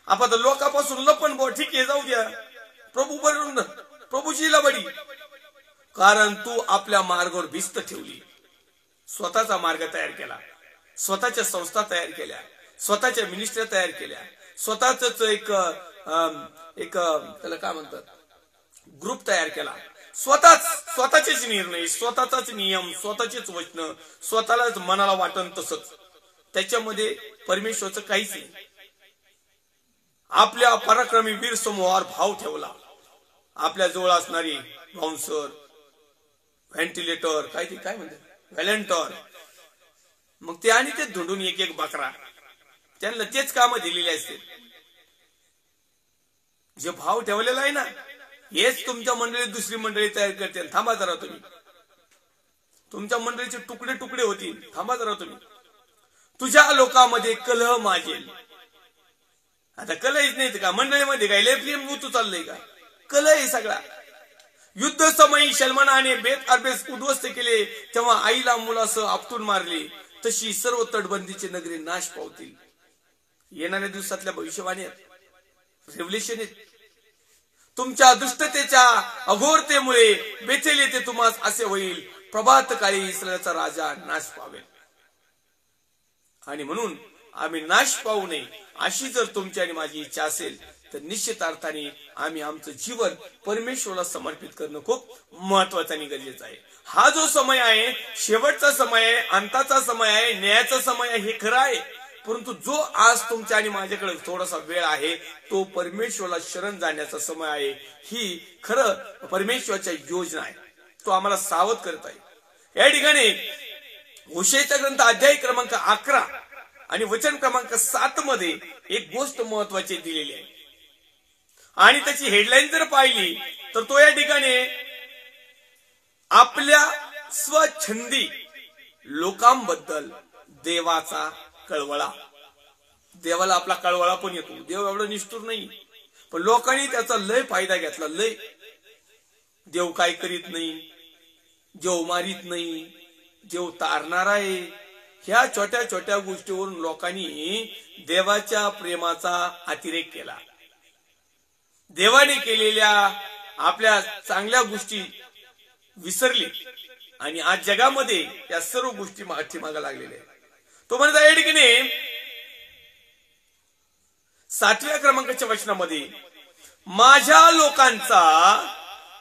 आपण तर लोकांपासून लपण बो, ठीक आहे जाऊ द्या, प्रभू बरोबर प्रभूची लबाडी. कारण तू आपल्या मार्गावर भिस्त ठेवली, स्वतःचा मार्ग तयार केला, स्वतःच्या संस्था तयार केल्या, स्वतःच्या मिनिस्ट्री तयार केल्या, स्वतःच एक त्याला काय म्हणतात ग्रुप तयार केला. स्वतःचेच निर्णय, स्वतःचाच नियम, स्वतःचेच वचन, स्वतःलाच मनाला वाटन तसंच. त्याच्यामध्ये परमेश्वरचं काहीच नाही. आपल्या पराक्रमी वीर समूहावर भाव ठेवला. आपल्या जवळ असणारी बाउन्सर, व्हेंटिलेटर, काय म्हणतात व्हॅलेंटर, मग ते आणि ते धुंडून एक बकरा, त्यांना तेच काम दिलेले असते. जे भाव ठेवलेला आहे ना, हेच तुमच्या मंडळीत दुसरी मंडळी तयार करते. थांबा जरा तुम्ही, तुमच्या मंडळीचे तुकडे तुकडे होतील. थांबा जरा तुम्ही. तुझ्या लोकांमध्ये कलह माजेल. आता कलहच नाही का मंडळीमध्ये? काय लय प्रेम उतू चाललंय का? कलह आहे सगळा. युद्ध समयी सलमानाने बेत अरबेस उद्ध्वस्त केले, तेव्हा आईला मुलासह आपटून मारले. तशी सर्व तटबंदीचे नगरे नाश पावतील. येणाऱ्या दिवसातल्या भविष्यवाणी रेव्होल्युशन. तुमच्या दुष्टतेच्या अघोरतेमुळे बेथेल येथे तुम्हास असे होईल, प्रभात काळी इस्रायलचा राजा नाश पावेल. आणि म्हणून आम्ही नाश पावू नये अशी जर तुमची आणि माझी इच्छा असेल तर निश्चित अर्थाने आम्ही आमचं जीवन परमेश्वराला समर्पित करणं खूप महत्वाचं आणि गरजेचं आहे. हा जो समय आहे शेवटचा समय आहे, अंताचा समय आहे, न्यायाचा समय आहे हे खरं आहे. परंतु जो आज तुमच्या आणि माझ्याकडे थोडासा वेळ आहे तो परमेश्वराला शरण जाण्याचा समय आहे. ही खरं परमेश्वराची योजना आहे. तो आम्हाला सावध करत आहे. या ठिकाणी होशेयाचा ग्रंथ अध्याय क्रमांक 11 आणि वचन क्रमांक 7 मध्ये एक गोष्ट महत्वाची दिलेली आहे आणि त्याची हेडलाईन जर पाहिली तर तो या ठिकाणी आपल्या स्वछंदी लोकांबद्दल देवाचा कळवळा. देवाला आपला कळवळा पण येतो. देव एवढं निष्ठुर नाही, पण लोकांनी त्याचा लय फायदा घेतला. लय देव काय करीत नाही, देव मारित नाही, देव तारणार आहे, ह्या छोट्या छोट्या गोष्टीवरून लोकांनी देवाच्या प्रेमाचा अतिरेक केला. देवाने केलेल्या आपल्या चांगल्या गोष्टी विसरली आणि आज जगामध्ये या सर्व गोष्टी पाठीमागे लागलेल्या आहेत. तो म्हणता या ठिकाणी 7व्या क्रमांकाच्या वचनामध्ये माझ्या लोकांचा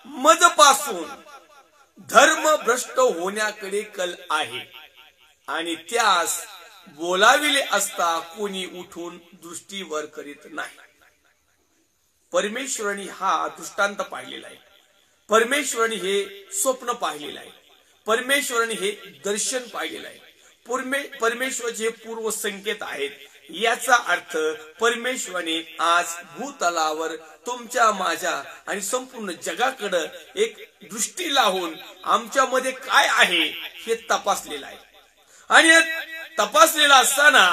मजपासून धर्म भ्रष्ट होण्याकडे कल आहे आणि त्यास बोलाविले असता कोणी उठून दृष्टीवर करीत नाही. परमेश्वराने हा दृष्टांत पाहिलेला आहे. परमेश्वराने हे स्वप्न पाहिलेलं आहे. परमेश्वराने हे दर्शन पाहिलेलं आहे. परमेश्वराचे हे पूर्व संकेत आहेत. याचा अर्थ परमेश्वराने आज भूतलावर तुमच्या माझ्या आणि संपूर्ण जगाकडे एक दृष्टी लावून आमच्यामध्ये काय आहे हे तपासलेलं आहे. आणि तपासलेला असताना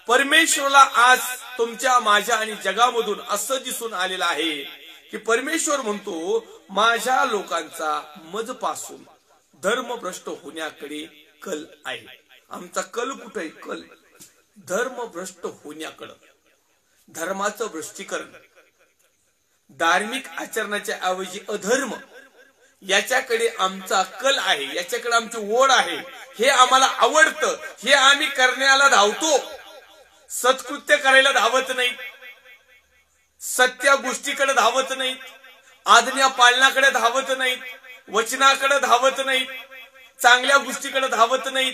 परमेश्वराला आज तुमच्या माझ्या आणि जगामधून असं दिसून आलेलं आहे की परमेश्वर म्हणतो माझ्या लोकांचा मजपासून धर्मभ्रष्ट होण्याकडे कल आहे. आमचा कल कुठे आहे? कल धर्मभ्रष्ट होण्याकडे, धर्माचं भ्रष्टीकरण, धार्मिक आचरणाच्या ऐवजी अधर्म याच्याकडे आमचा कल आहे, याच्याकडे आमची ओढ आहे. हे आम्हाला आवडतं, हे आम्ही करण्याला धावतो. सत्कृत्य करायला धावत नाही, सत्य गोष्टीकडे धावत नाहीत, आज्ञा पालनाकडे धावत नाहीत, वचनाकडे धावत नाहीत, चांगल्या गोष्टीकडे धावत नाहीत.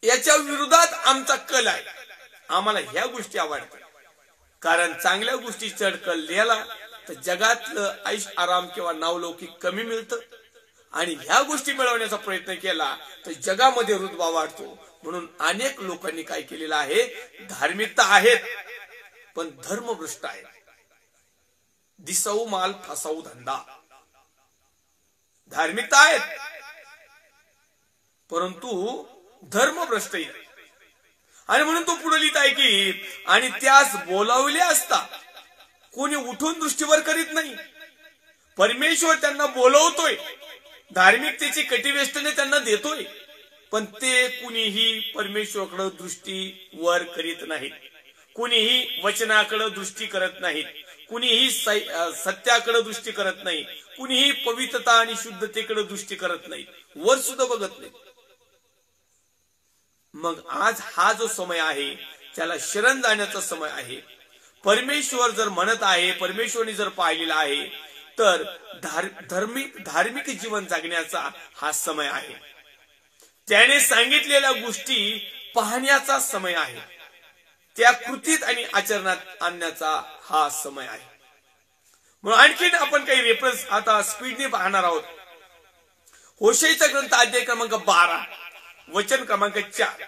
याच्या विरोधात आमचा कल आहे. आम्हाला ह्या गोष्टी आवडतात कारण चांगल्या गोष्टी चढ कल लिहिला तर जगातलं ऐश आराम किंवा नावलौकिक कमी मिळतं आणि ह्या गोष्टी मिळवण्याचा प्रयत्न केला तर जगामध्ये रुतबा वाढतो. म्हणून अनेक लोकांनी काय केलेलं आहे, धार्मिकता आहेत पण धर्मभ्रष्ट आहे. दिसाऊ माल फसाऊ धंदा. धार्मिकता आहेत परंतु धर्मभ्रष्ट आहे. आणि म्हणून तो पुढे लिहित आहे की आणि त्यास बोलावले असता कोणी उठून दृष्टीवर करीत नाही. परमेश्वर त्यांना बोलवतोय, धार्मिकतेची कटिवेष्टने त्यांना देतोय, पण ते कुणीही परमेश्वराकडे दृष्टी वर करीत नाहीत, कुणीही वचनाकडे दृष्टी करत नाहीत, कुणीही सत्याकडे दृष्टी करत नाही, कुणीही पवित्रता आणि शुद्धतेकडे दृष्टी करत नाही, वर सुद्धा बघत नाही. मग आज हा जो समय आहे त्याला शरण जाण्याचा समय आहे. परमेश्वर जर म्हणत आहे, परमेश्वरने जर पाहिलेला आहे तर धार्मिक जीवन जगण्याचा हा समय आहे. त्याने सांगितलेल्या गोष्टी पाहण्याचा समय आहे, त्या कृतीत आणि आचरणात आणण्याचा हा समय आहे. म्हणून आणखीन आपण काही रेफरन्स आता स्पीडने पाहणार आहोत. होशेयाचा ग्रंथ अध्याय क्रमांक 12 वचन क्रमांक 4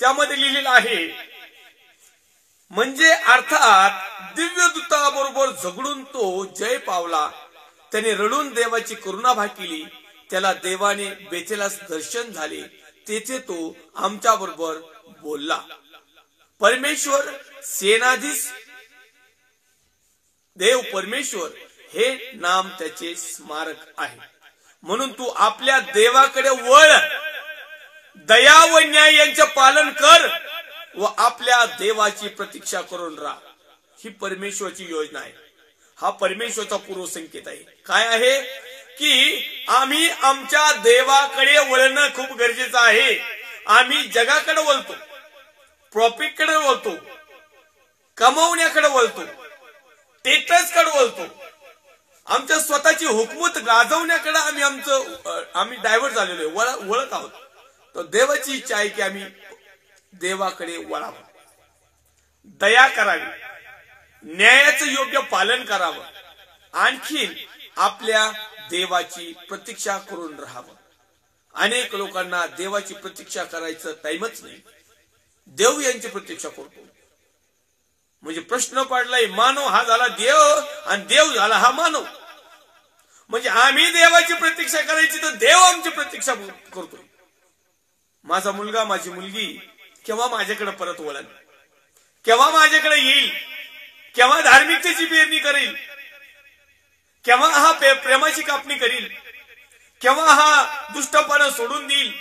त्यामध्ये लिहिलेलं आहे, म्हणजे अर्थात दिव्य दूताबरोबर झगडून तो जय पावला, त्याने रडून देवाची करुणा भाकिली, त्याला देवाने बेथेलास दर्शन झाले, तेथे तो आमच्या बरोबर बोलला. परमेश्वर सेनाधीश देव परमेश्वर हे नाम त्याचे स्मारक आहे. म्हणून तू आपल्या देवाकडे वळ, दया व न्याय यांचे पालन कर व आपल्या देवाची प्रतीक्षा करून राहा. ही परमेश्वराची योजना आहे. हा परमेश्वराचा पूर्व संकेत आहे. काय आहे की आम्ही आमच्या देवाकडे वळणं खूप गरजेचं आहे. आम्ही जगाकडे वळतो, प्रॉफिटकडे वळतो, कमवण्याकडे वळतो, स्टेटसकडे वळतो, आमच्या स्वतःची हुकूमत गाजवण्याकडे आम्ही डायव्हर्ट झालेलो आहे, वळत आहोत. तर देवाची इच्छा आहे की आम्ही देवाकडे वळावं, दया करावी, न्यायाचं योग्य पालन करावं, आणखीन आपल्या देवाची प्रतीक्षा करून राहावं. अनेक लोकांना देवाची प्रतीक्षा करायचं टाइमच नाही, देव यांची प्रतीक्षा करतो. म्हणजे प्रश्न पडलाय, मानव हा झाला देव आणि देव झाला हा मानव. म्हणजे आम्ही देवाची प्रतीक्षा करायची तर देव आमची प्रतीक्षा करतोय. माझा मुलगा, माझी मुलगी केव्हा माझ्याकडे परत वळेल, केव्हा माझ्याकडे येईल, केव्हा धार्मिकतेची पेरणी करेल, केव्हा हा प्रेमाची कापणी करील, केव्हा हा दुष्टपणा सोडून देईल,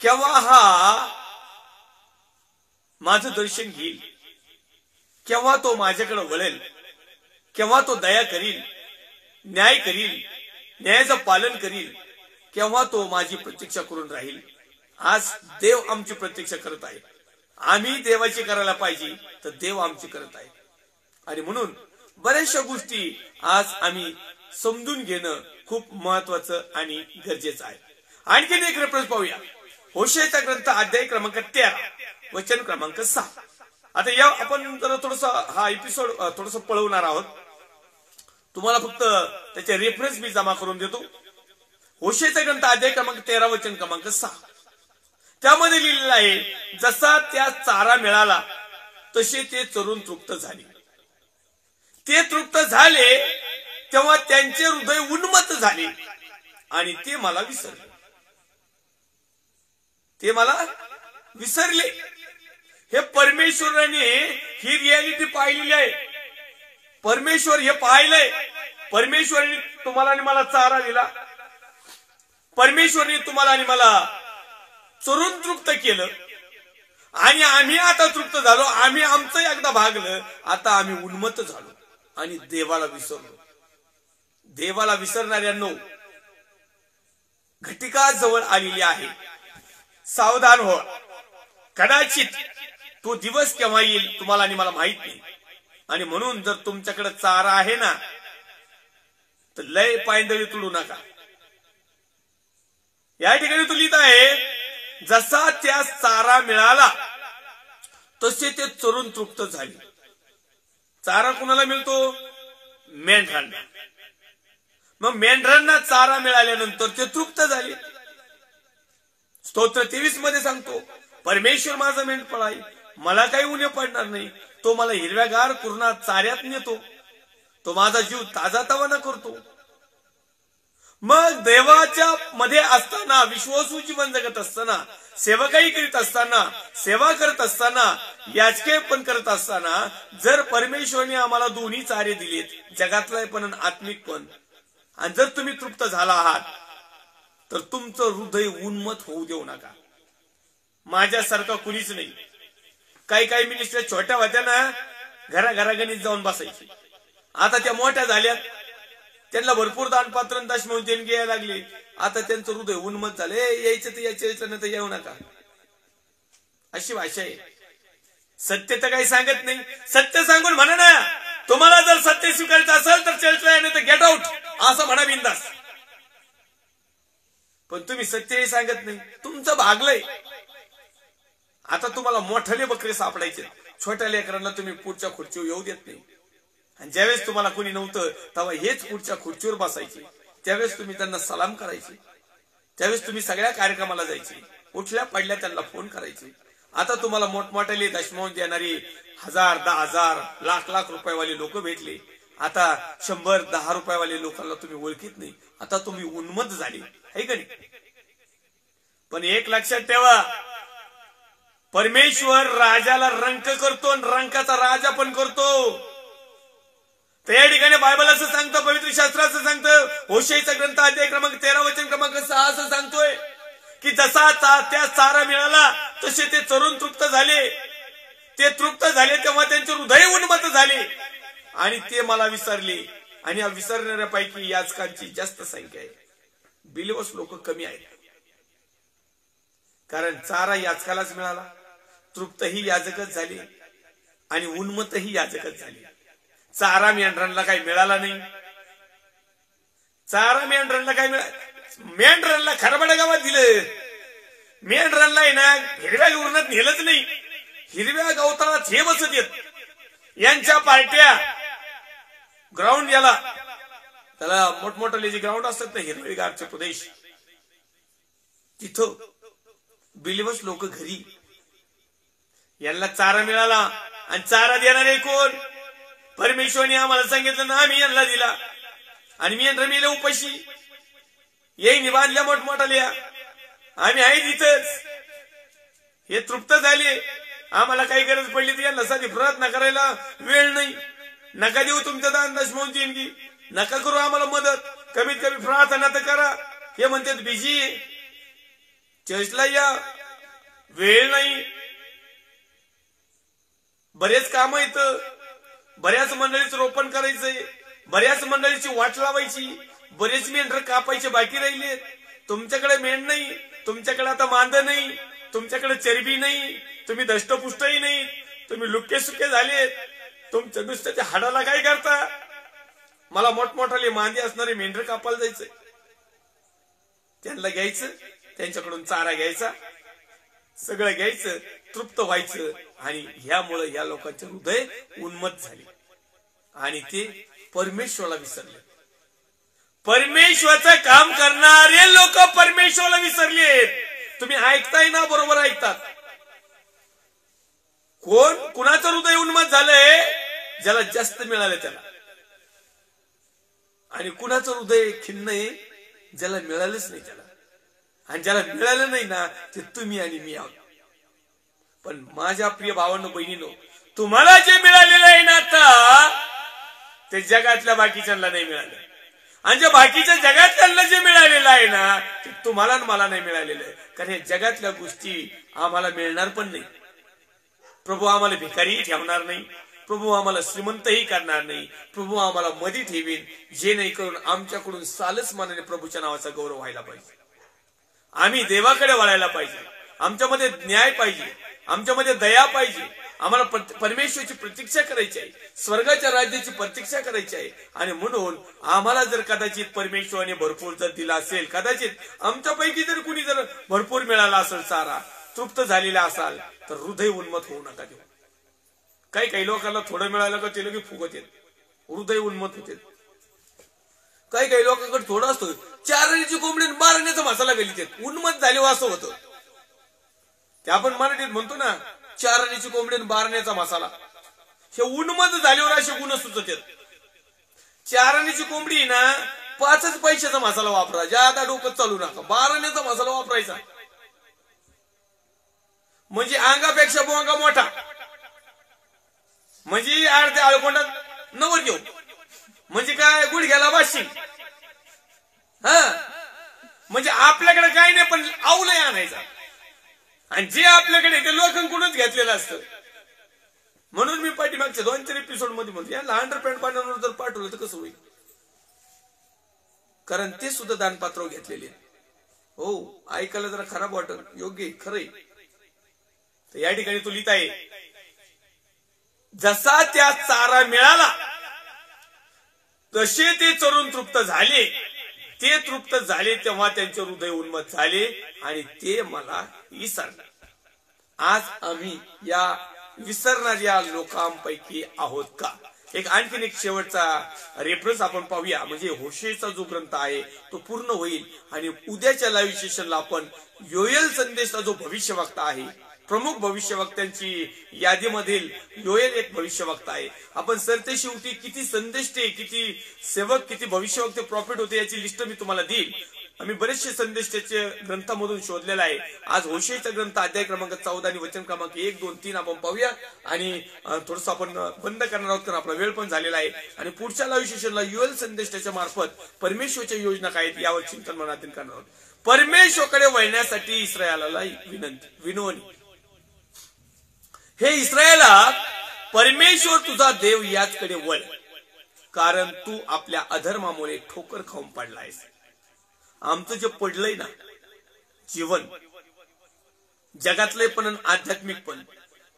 केव्हा हा माझं दर्शन घेईल, केव्हा तो माझ्याकडे वळेल, केव्हा तो दया करील, न्याय करील, न्यायाचं पालन करील, केव्हा तो माझी प्रतीक्षा करून राहील. आज देव आमची प्रतीक्षा करत आहे. आम्ही देवाची करायला पाहिजे तर देव आमची करत आहे. आणि म्हणून बऱ्याचशा गोष्टी आज आम्ही समजून घेणं खूप महत्वाचं आणि गरजेचं आहे. आणखीन एक रेफरन्स पाहूया. होशेयाचा ग्रंथ अध्याय क्रमांक 13 वचन क्रमांक 6. आता या आपण जरा थोडस हा एपिसोड थोडस पळवणार आहोत. तुम्हाला फक्त त्याचे रेफरन्स मी जमा करून देतो. होशेयाचा ग्रंथ अध्याय क्रमांक 13 वचन क्रमांक 6. त्यामध्ये लिहिलेलं आहे, जसा त्या चारा मिळाला तसे ते चरून तृप्त झाले. ते तृप्त झाले तेव्हा त्यांचे हृदय उन्मत्त झाले आणि ते मला विसरले. ते मला विसरले. हे परमेश्वराने ही रियालिटी पाहिलेली आहे. परमेश्वर हे पाहिलंय. परमेश्वराने तुम्हाला आणि मला चारा दिला. परमेश्वराने तुम्हाला आणि मला चरून तृप्त केलं आणि आम्ही आता तृप्त झालो. आम्ही आमचं एकदा भागलं, आता आम्ही उन्मत्त झालो आणि देवाला विसरलो. देवाला विसरणाऱ्यांनो, घटिका जवळ आलेली आहे. सावधान हो. कदाचित तो दिवस केव्हा येईल तुम्हाला आणि मला माहित नाही. आणि म्हणून जर तुमच्याकडे चारा आहे ना, तर लय पायंदळी तुडू नका. या ठिकाणी तो लिहित आहे, जसा त्या चारा मिळाला तसे ते चरून तृप्त झाले. चारा कुणाला मिळतो? मेंढरांना. मग मेंढरांना चारा मिळाल्यानंतर ते तृप्त झाले. स्तोत्र 23 मध्ये सांगतो, परमेश्वर माझा मेंढपाळ आहे, मला काही उणे पडणार नाही. तो मला हिरव्यागार कुरणात चाऱ्यात नेतो, तो माझा जीव ताजा तवाना करतो. मग देवाच्या मध्ये असताना, विश्वासू जीवन जगत असताना, सेवकाई करीत असताना, सेवा करत असताना, याचके पण करत असताना, जर परमेश्वरने आम्हाला दोन्ही चारे दिलेत, जगातलं पण आणि आत्मिक पण, आणि जर तुम्ही तृप्त झाला आहात तर तुमचं हृदय उन्मत्त होऊ देऊ नका. माझ्यासारखं कुणीच नाही. काही मिनिस्टर छोट्या होत्या ना, घराघरागणीत जाऊन बसायची. आता त्या मोठ्या झाल्यात, त्यांना भरपूर दानपात्र दशमूळ देणगी यायला लागली. आता त्यांचं हृदय उन्मत्त झाले. यायचं तर यायचं नाही तर येऊ नका, अशी भाषा आहे. सत्य तर काही सांगत नाही. सत्य सांगून म्हणा ना, तुम्हाला जर सत्य स्वीकारायचं असेल तर चर्चा नाही तर गेट आउट असं म्हणा बिंदास. पण तुम्ही सत्यही सांगत नाही, तुमचं भागलंय. आता तुम्हाला मोठाले बकरे सापडायचे, छोट्या लेकरांना तुम्ही पुढच्या खुर्चीवर येऊ देत नाही. आणि ज्यावेळेस तुम्हाला कोणी नव्हतं तेव्हा हेच पुढच्या खुर्चीवर बसायचे. त्यावेळेस तुम्ही त्यांना सलाम करायचे. त्यावेळेस तुम्ही सगळ्या कार्यक्रमाला जायचे. उठल्या पडल्या त्यांना फोन करायचे. आता तुम्हाला मोठमोठ्याले दशमांश देणारे 1000, 10,000, लाख रुपयावाले लोक भेटले. आता 100, 10 रुपयावाले लोकांना तुम्ही ओळखीत नाही. आता तुम्ही उन्मत्त झाले आहे का नाही? पण एक लक्षात ठेवा, परमेश्वर राजाला रंक करतो आणि रंकाचा राजा पण करतो. तर या ठिकाणी बायबल असं सांगतं, पवित्र शास्त्र असं सांगतं, होशेयाचा ग्रंथ अध्याय क्रमांक 13 वचन क्रमांक 6 असं सांगतोय की जसा त्या चारा मिळाला तसे ते चरून तृप्त झाले. ते तृप्त झाले तेव्हा त्यांचे हृदय उन्मत्त झाले आणि ते मला विसरले. आणि या विसरणाऱ्यापैकी याचकांची जास्त संख्या आहे, बिलीवर्स लोक कमी आहेत. कारण चारा याचकालाच मिळाला, तृप्तही याजकच झाले. आणि उन्मतही याचकच झाली. चारा मेंढरांना काही मिळाला नाही. चारा मेंढरांना काही मेंढरांना खरबड गावात दिलं. मेंढरांना आहे ना हिरव्या उरणात नेलंच नाही. हिरव्या गवताळात हे बसत येत. यांच्या पार्ट्या ग्राउंड याला त्याला मोठमोठाले जे ग्राउंड असतात ना हिरवेगारचे प्रदेश, तिथं बिलिवस लोक घरी. यांना चारा मिळाला आणि चारा देणारे कोण? परमेश्वरने आम्हाला सांगितलं ना, आम्ही यांना दिला. आणि मी रमीला उपाशी येईन बांधल्या मोठमोठाल्या. आम्ही आहे तिथंच. हे तृप्त झाले. आम्हाला काही गरज पडली तर यांना साधी प्रार्थना करायला वेळ नाही. नका देऊ तुमचं दान दशमौन देणगी, नका करू आम्हाला मदत, कमीत कमी प्रार्थना तर करा. हे म्हणतात बिजी चर्चला या, वेळ नाही. बरेच काम आहेत. बऱ्याच मंडळीचं रोपण करायचंय, बऱ्याच मंडळीची वाट लावायची, बरेच मेंढर कापायचे बाकी राहिले. तुमच्याकडे मेंढ नाही, तुमच्याकडे आता मांद नाही, तुमच्याकडे चरबी नाही, तुम्ही दष्टपुष्टही नाही, तुम्ही लुक्के सुक्के झालेत. तुमच्या नुसत्याच्या हाडाला काय करता? मला मोठमोठाले मांदी असणारे मेंढर कापायला जायचंय. त्यांना घ्यायचं, त्यांच्याकडून चारा घ्यायचा, सगळं घ्यायचं, तृप्त व्हायचं. आणि ह्यामुळे ह्या लोकांचे हृदय उन्मत्त झाले आणि ते परमेश्वराला विसरले. परमेश्वराचं काम करणारे लोक परमेश्वराला विसरलेत. तुम्ही ऐकताय ना? बरोबर ऐकतात. कुणाचं हृदय उन्मत्त झालंय? ज्याला जास्त मिळालं त्याला. आणि कुणाचं हृदय खिन्न आहे? ज्याला मिळालंच नाही त्याला. आणि ज्याला मिळालं नाही ना ते तुम्ही आणि मी आहोत. पण माझ्या प्रिय भावांनो बहिणींनो, तुम्हाला जे मिळालेलं आहे ना आता ते जगातल्या बाकीच्यांना नाही मिळालं. आणि जे बाकीच्या जगातल्यांना जे मिळालेलं आहे ना ते तुम्हाला मला नाही मिळालेलं आहे. कारण हे जगातल्या गोष्टी आम्हाला मिळणार पण नाही. प्रभू आम्हाला भिकारीही ठेवणार नाही. प्रभू आम्हाला श्रीमंतही करणार नाही. प्रभू आम्हाला मध्ये ठेवीन, जे नाही करून आमच्याकडून सालच मानाने प्रभूच्या नावाचा गौरव व्हायला पाहिजे. आम्ही देवाकडे वळायला पाहिजे. आमच्यामध्ये न्याय पाहिजे, आमच्यामध्ये दया पाहिजे. आम्हाला परमेश्वराची प्रतीक्षा करायची आहे, स्वर्गाच्या राज्याची प्रतीक्षा करायची आहे. आणि म्हणून आम्हाला जर कदाचित परमेश्वराने भरपूर जर दिला असेल, कदाचित आमच्यापैकी जर कुणी जर भरपूर मिळाला असेल, चारा तृप्त झालेला असाल, तर हृदय उन्मत्त होऊ नका देऊ. काही लोकांना थोडं मिळालं का ते लोक फुगत येत, हृदय उन्मत्त होते. काही लोकांकडे थोडं असतं, चारण्याची कोंबडी मारण्याचा मसाला गेली, उन्मत्त झाले असं होतं. ते आपण मराठीत म्हणतो ना, चारण्याची कोंबडी बारण्याचा मसाला. हे उन्मत्त झाल्यावर असे गुण सुचत आहेत. चारण्याची कोंबडी ना 5 पैशाचा मसाला वापरा, ज्यादा डोकं चालू नका. बारण्याचा मसाला वापरायचा म्हणजे अंगापेक्षा बोंगा मोठा, म्हणजे अर्ध्या आळकोंडात नवर घेऊ, म्हणजे काय गुडघ्याला बाशी. म्हणजे आपल्याकडे काही नाही पण आवलंय आणायचा. आणि जे आपल्याकडे ते लोकांकडूनच घेतलेलं असतं. म्हणून मी पाठीमागच्या 2-4 एपिसोड मध्ये म्हणतो, याला अंडरपॅन्ट पाण्यावर जर पाठवलं तर कसं होईल? कारण ते सुद्धा दानपात्र घेतलेले. हो, ऐकायला जरा खराब वाटत, योग्य खरंय. तर या ठिकाणी तो लिहित आहे, जसा त्या चारा मिळाला तसे ते चरून तृप्त झाले. ते तृप्त झाले तेव्हा त्यांचे हृदय उन्मत्त झाले आणि ते मला विसरले. आज आम्ही या विसरणाऱ्या लोकांपैकी आहोत का? आणखीन एक शेवटचा रेफरन्स आपण पाहूया. म्हणजे होशेचा जो ग्रंथ आहे तो पूर्ण होईल आणि उद्याच्या लाईव्ह सेशनला आपण योएल संदेशचा जो भविष्यवक्ता आहे, प्रमुख भविष्यवक्त्यांची यादीमधील योएल एक भविष्यवक्ता आहे. आपण सरतेशेवटी किती संदेष्टे, किती सेवक, किती भविष्यवक्ते, प्रॉफिट होते याची लिस्ट मी तुम्हाला देईल. आम्ही बरेचसे संदेशाचे ग्रंथामधून शोधलेला आहे. आज होशेचा ग्रंथ अध्याय क्रमांक 14 आणि वचन क्रमांक 1, 2, 3 आपण पाहूया आणि थोडस आपण बंद करणार आहोत कारण आपला वेळ पण झालेला आहे. आणि पुढच्या लाईव्ह सेशनला योएल संदेशाच्या मार्फत परमेश्वरच्या योजना काय आहेत यावर चिंतन मनातून करणार आहोत. परमेश्वराकडे वळण्यासाठी इस्रायलाला विनवणी. हे इस्रायला, परमेश्वर तुझा देव याचकडे वळ, कारण तू आपल्या अधर्मामुळे ठोकर खाऊन पडला आहेस. आमचं जे पडलंय ना जीवन, जगातले पण आध्यात्मिक पण,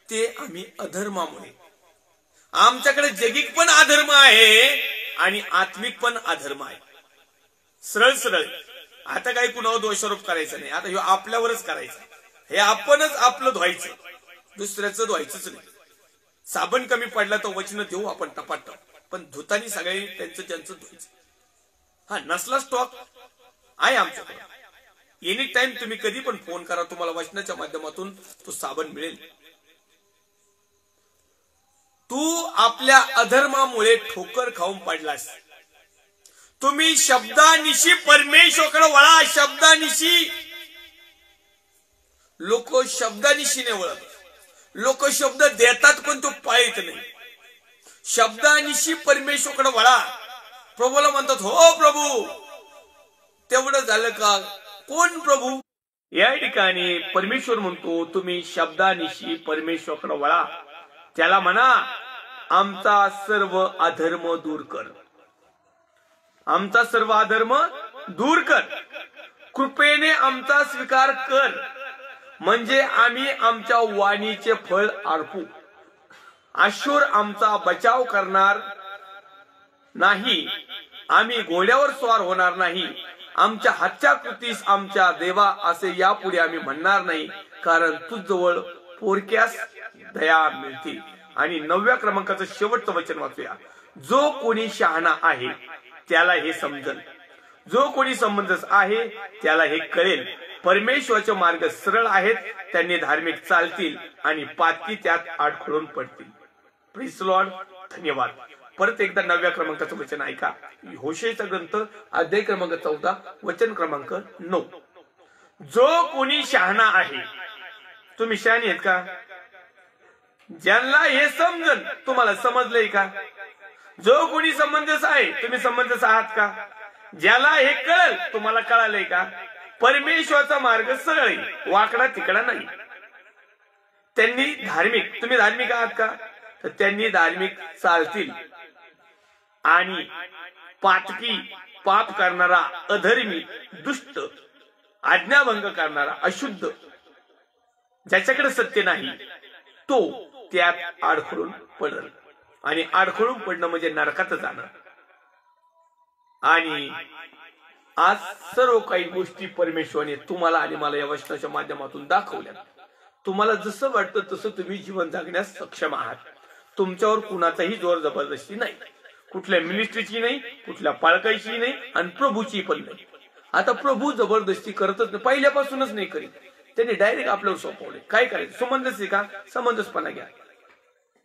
ते आम्ही अधर्मामुळे, आमच्याकडे जगिक पण अधर्म आहे आणि आत्मिक पण अधर्म आहे. सरळ सरळ. आता काही कुणावर दोषारोप करायचा नाही. आता हे आपल्यावरच करायचं. हे आपणच आपलं धुवायचं, दुसऱ्याचं धुवायचंच नाही. साबण कमी पडला तर वचन देऊ आपण टपाटप, पण धुतानी सगळे त्यांचं धुवायचं. हा नसला स्टॉक आहे आमच्याकडे. एनी टाइम तुम्ही कधी पण फोन करा, तुम्हाला वचनाच्या माध्यमातून तो साबण मिळेल. तू आपल्या अधर्मामुळे ठोकर खाऊन पडलास. तुम्ही शब्दानिशी परमेश्वराकडे वळा. शब्दानिशी. लोक शब्दानिशी नाही वळत. लोक शब्द देतात पण तो पाळत नाही. शब्दानिशी परमेश्वराकडे वळा. प्रभूला म्हणतात, हो प्रभू तेवढं झालं का? कोण प्रभू? या ठिकाणी परमेश्वर म्हणतो, तुम्ही शब्दानिशी परमेश्वराकडे वळा. त्याला म्हणा, आमचा सर्व अधर्म दूर कर. आमचा सर्व अधर्म दूर कर. कृपेने आमचा स्वीकार कर, म्हणजे आम्ही आमच्या वाणीचे फळ अर्पू. अशूर आमचा बचाव करणार नाही. आम्ही घोड्यावर स्वार होणार नाही. आमच्या हातच्या कृतीस आमच्या देवा असे यापुढे आम्ही म्हणणार नाही, कारण तुझजवळ पोरक्यास दया मिळते. आणि 9व्या क्रमांकाचं शेवटचं वचन वाचूया. जो कोणी शहाणा आहे त्याला हे समजेल. जो कोणी समंजस आहे त्याला हे कळेल. परमेश्वराचे मार्ग सरळ आहेत, त्यांनी धार्मिक चालतील आणि पातकी त्यात अडखळून पडतील. Praise Lord. धन्यवाद. परत एकदा 9व्या क्रमांकाचं वचन ऐका. होशेचा ग्रंथ अध्याय क्रमांक 14 वचन क्रमांक 9. जो कोणी शहाणा आहे. तुम्ही शहाणे आहेत का? ज्यांना हे समजन. तुम्हाला समजलंय का? जो कोणी समंजस आहे, तुम्ही समंजस आहात का? ज्याला हे कळेल, तुम्हाला कळालंय का? परमेश्वराचा मार्ग सरळ आहे, वाकडा तिकडा नाही. त्यांनी धार्मिक. तुम्ही धार्मिक आहात का? तर त्यांनी धार्मिक चालतील. आणि पातकी, पाप करणारा, अधर्मी, दुष्ट, आज्ञाभंग करणारा, अशुद्ध, ज्याच्याकडे सत्य नाही, तो त्यात अडखळून पडल. आणि अडखळून पडणं म्हणजे नरकात जाणं. आणि आज सर्व काही गोष्टी परमेश्वराने तुम्हाला आणि मला या वचनाच्या माध्यमातून दाखवल्या. तुम्हाला जसं वाटतं तसं तुम्ही जीवन जगण्यास सक्षम आहात. तुमच्यावर कुणाचाही जोर जबरदस्ती नाही. कुठल्या मिनिस्ट्रीची नाही, कुठल्या पालकाची नाही, आणि प्रभूची पण नाही. आता प्रभू जबरदस्ती करतच नाही, पहिल्यापासूनच नाही करीत. त्यांनी डायरेक्ट आपल्यावर सोपवले. काय करायचं? समंजस आहे का? समंजसपणा घ्या.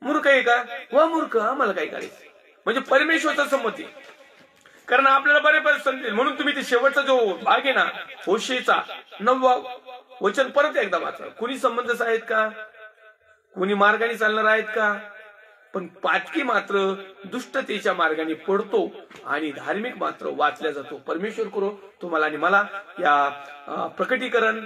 मूर्ख आहे का? वा मूर्ख, आम्हाला काय करायचं? म्हणजे परमेश्वराचा संमती. कारण आपल्याला बरेच समजेल. म्हणून तुम्ही ते शेवटचा जो भाग आहे ना, होशेचा 9वा वचन परत एकदा वाचा. कुणी समंजस आहेत का? कुणी मार्गाने चालणार आहेत का? पण पातकी मात्र दुष्टतेच्या मार्गाने पडतो आणि धार्मिक मात्र वाचल्या जातो. परमेश्वर करो तुम्हाला आणि मला या प्रकटीकरण,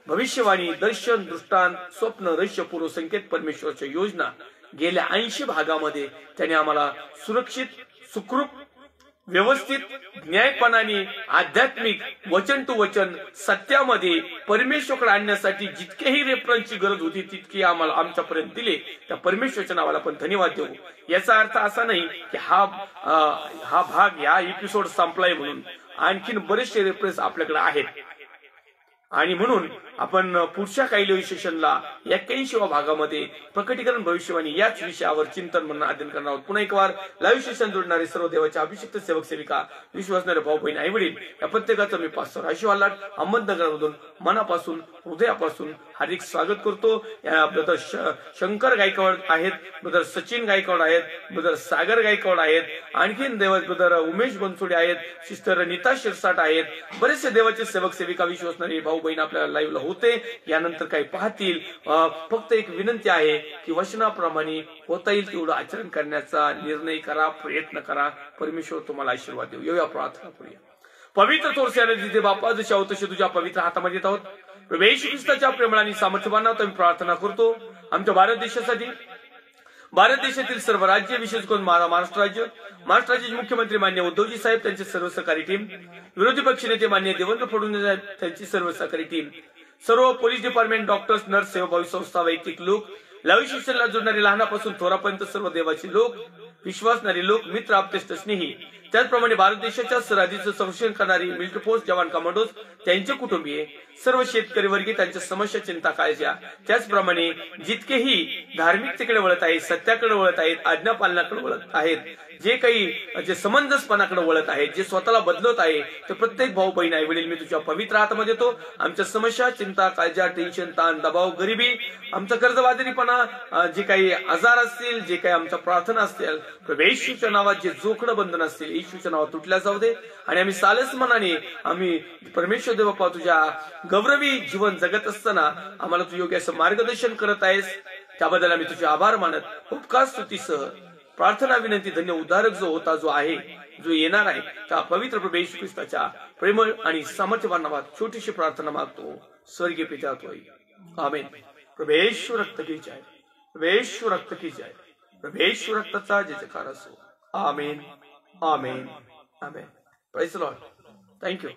भविष्यवाणी, दर्शन, दृष्टांत, स्वप्न, रहस्य, पूर्व संकेत, परमेश्वराच्या योजना गेल्या 80 भागामध्ये त्याने आम्हाला सुरक्षित, सुखरूप, व्यवस्थित, न्यायपणाने, आध्यात्मिक, वचन टू वचन, सत्यामध्ये परमेश्वराकडे आणण्यासाठी जितकेही रेफरन्सची गरज होती तितकी आम्हाला आमच्यापर्यंत दिले. त्या परमेश्वराच्या नावाला पण धन्यवाद देऊ. याचा अर्थ असा नाही की हा भाग, या एपिसोड संपलाय म्हणून. आणखीन बरेचसे रेफरन्स आपल्याकडे आहेत. आणि म्हणून आपण पुढच्या काही लाईव्ह सेशनला 81व्या भागामध्ये प्रकटीकरण, भविष्यवाणी याच विषयावर चिंतन म्हणून अध्ययन करणार आहोत. पुन्हा एक वार लाईव्ह सेशन जोडणारे सर्व देवाचे अभिषिक्त सेवक सेविका, विश्वासणारे भाऊ बहीण, आई वडील, या प्रत्येकाचं मी पास्टर आशिवालाट अहमदनगरमधून मनापासून, हृदयापासून हार्दिक स्वागत करतो. ब्रदर शंकर गायकवाड आहेत, ब्रदर सचिन गायकवाड आहेत, ब्रदर सागर गायकवाड आहेत, आणखीन देवा ब्रदर उमेश बनसोडे आहेत, सिस्टर नीता शिरसाट आहेत. बरेचसे देवाचे सेवक सेविका, विश्वासणारे भाऊ बहीण आपल्याला लाईव्हला होते. यानंतर काही पाहतील. फक्त एक विनंती आहे की वचनाप्रमाणे होता येईल तेवढं आचरण करण्याचा निर्णय करा, प्रयत्न करा. परमेश्वर तुम्हाला आशीर्वाद देऊ. येऊया प्रार्थना करूया. पवित्र थोरस्याने जिथे बापा जसे आहोत तसे तुझ्या पवित्र हातामध्ये येत आहोत. प्रभू येशू ख्रिस्ताच्या प्रेमळ आणि सामर्थ्यवान नावात प्रार्थना करतो आमच्या भारत देशासाठी, भारत देशातील सर्व राज्य, विशेष करून महाराष्ट्र राज्याचे मुख्यमंत्री मान्य उद्धवजी साहेब, त्यांचे सर्व सहकारी टीम, विरोधी पक्षनेते मान्य देवेंद्र फडणवीस साहेब, त्यांची सर्व सहकारी टीम, सर्व पोलीस डिपार्टमेंट, डॉक्टर्स, नर्स, सेवाभावी संस्था, वैयक्तिक लोक, लावी शिष्याला जोडणारे लहानापासून थोरापर्यंत सर्व देवाचे लोक, विश्वासणारे लोक, मित्र, आप्तेष्ट, स्नेही, त्याचप्रमाणे भारत देशाच्या सरहदीचं संरक्षण करणारी मिलिटरी फोर्स, जवान, कमांडोज, त्यांचे कुटुंबीय, सर्व शेतकरी वर्गीय, त्यांच्या समस्या, चिंता, काळज्या, त्याचप्रमाणे जितकेही धार्मिकतेकडे वळत आहेत, सत्याकडे वळत आहेत, आज्ञापालनाकडे वळत आहेत, जे समंजसपणाकडे वळत आहेत, जे स्वतःला बदलत आहे, ते प्रत्येक भाऊ बहीण आई वडील मी तुझ्या पवित्र हातामध्ये देतो. आमच्या समस्या, चिंता, काळज्या, टेन्शन, ताण, दबाव, गरिबी, आमचा कर्जबाजारीपणा, जे काही आजार असतील, जे काही आमच्या प्रार्थना असतील, प्रभू येशूच्या नावात जे जोखडं बंधन असतील, येशूच्या नावात तुटल्या जाऊ दे. आणि आम्ही सालस मनाने आम्ही परमेश्वर देव बाप्पा तुझ्या गौरवी जीवन जगत असताना आम्हाला तू योग्य असं मार्गदर्शन करत आहेस, त्याबद्दल आम्ही तुझे आभार मानत उपकार स्तुतीसह प्रार्थना विनंती धन्य उद्धारक जो होता, जो आहे, जो येणार आहे, त्या पवित्र प्रभू येशू ख्रिस्ताच्या प्रेमळ आणि सामर्थ्यवान नावात छोटीशी प्रार्थना मागतो, स्वर्गीय पिता होय. आमेन. प्रभू येशू रक्त की जय, प्रभू येशू रक्त की जय, प्रभू येशू रक्ताचा जय जयकार असो. Amen, amen, amen. Praise the lord. Thank you.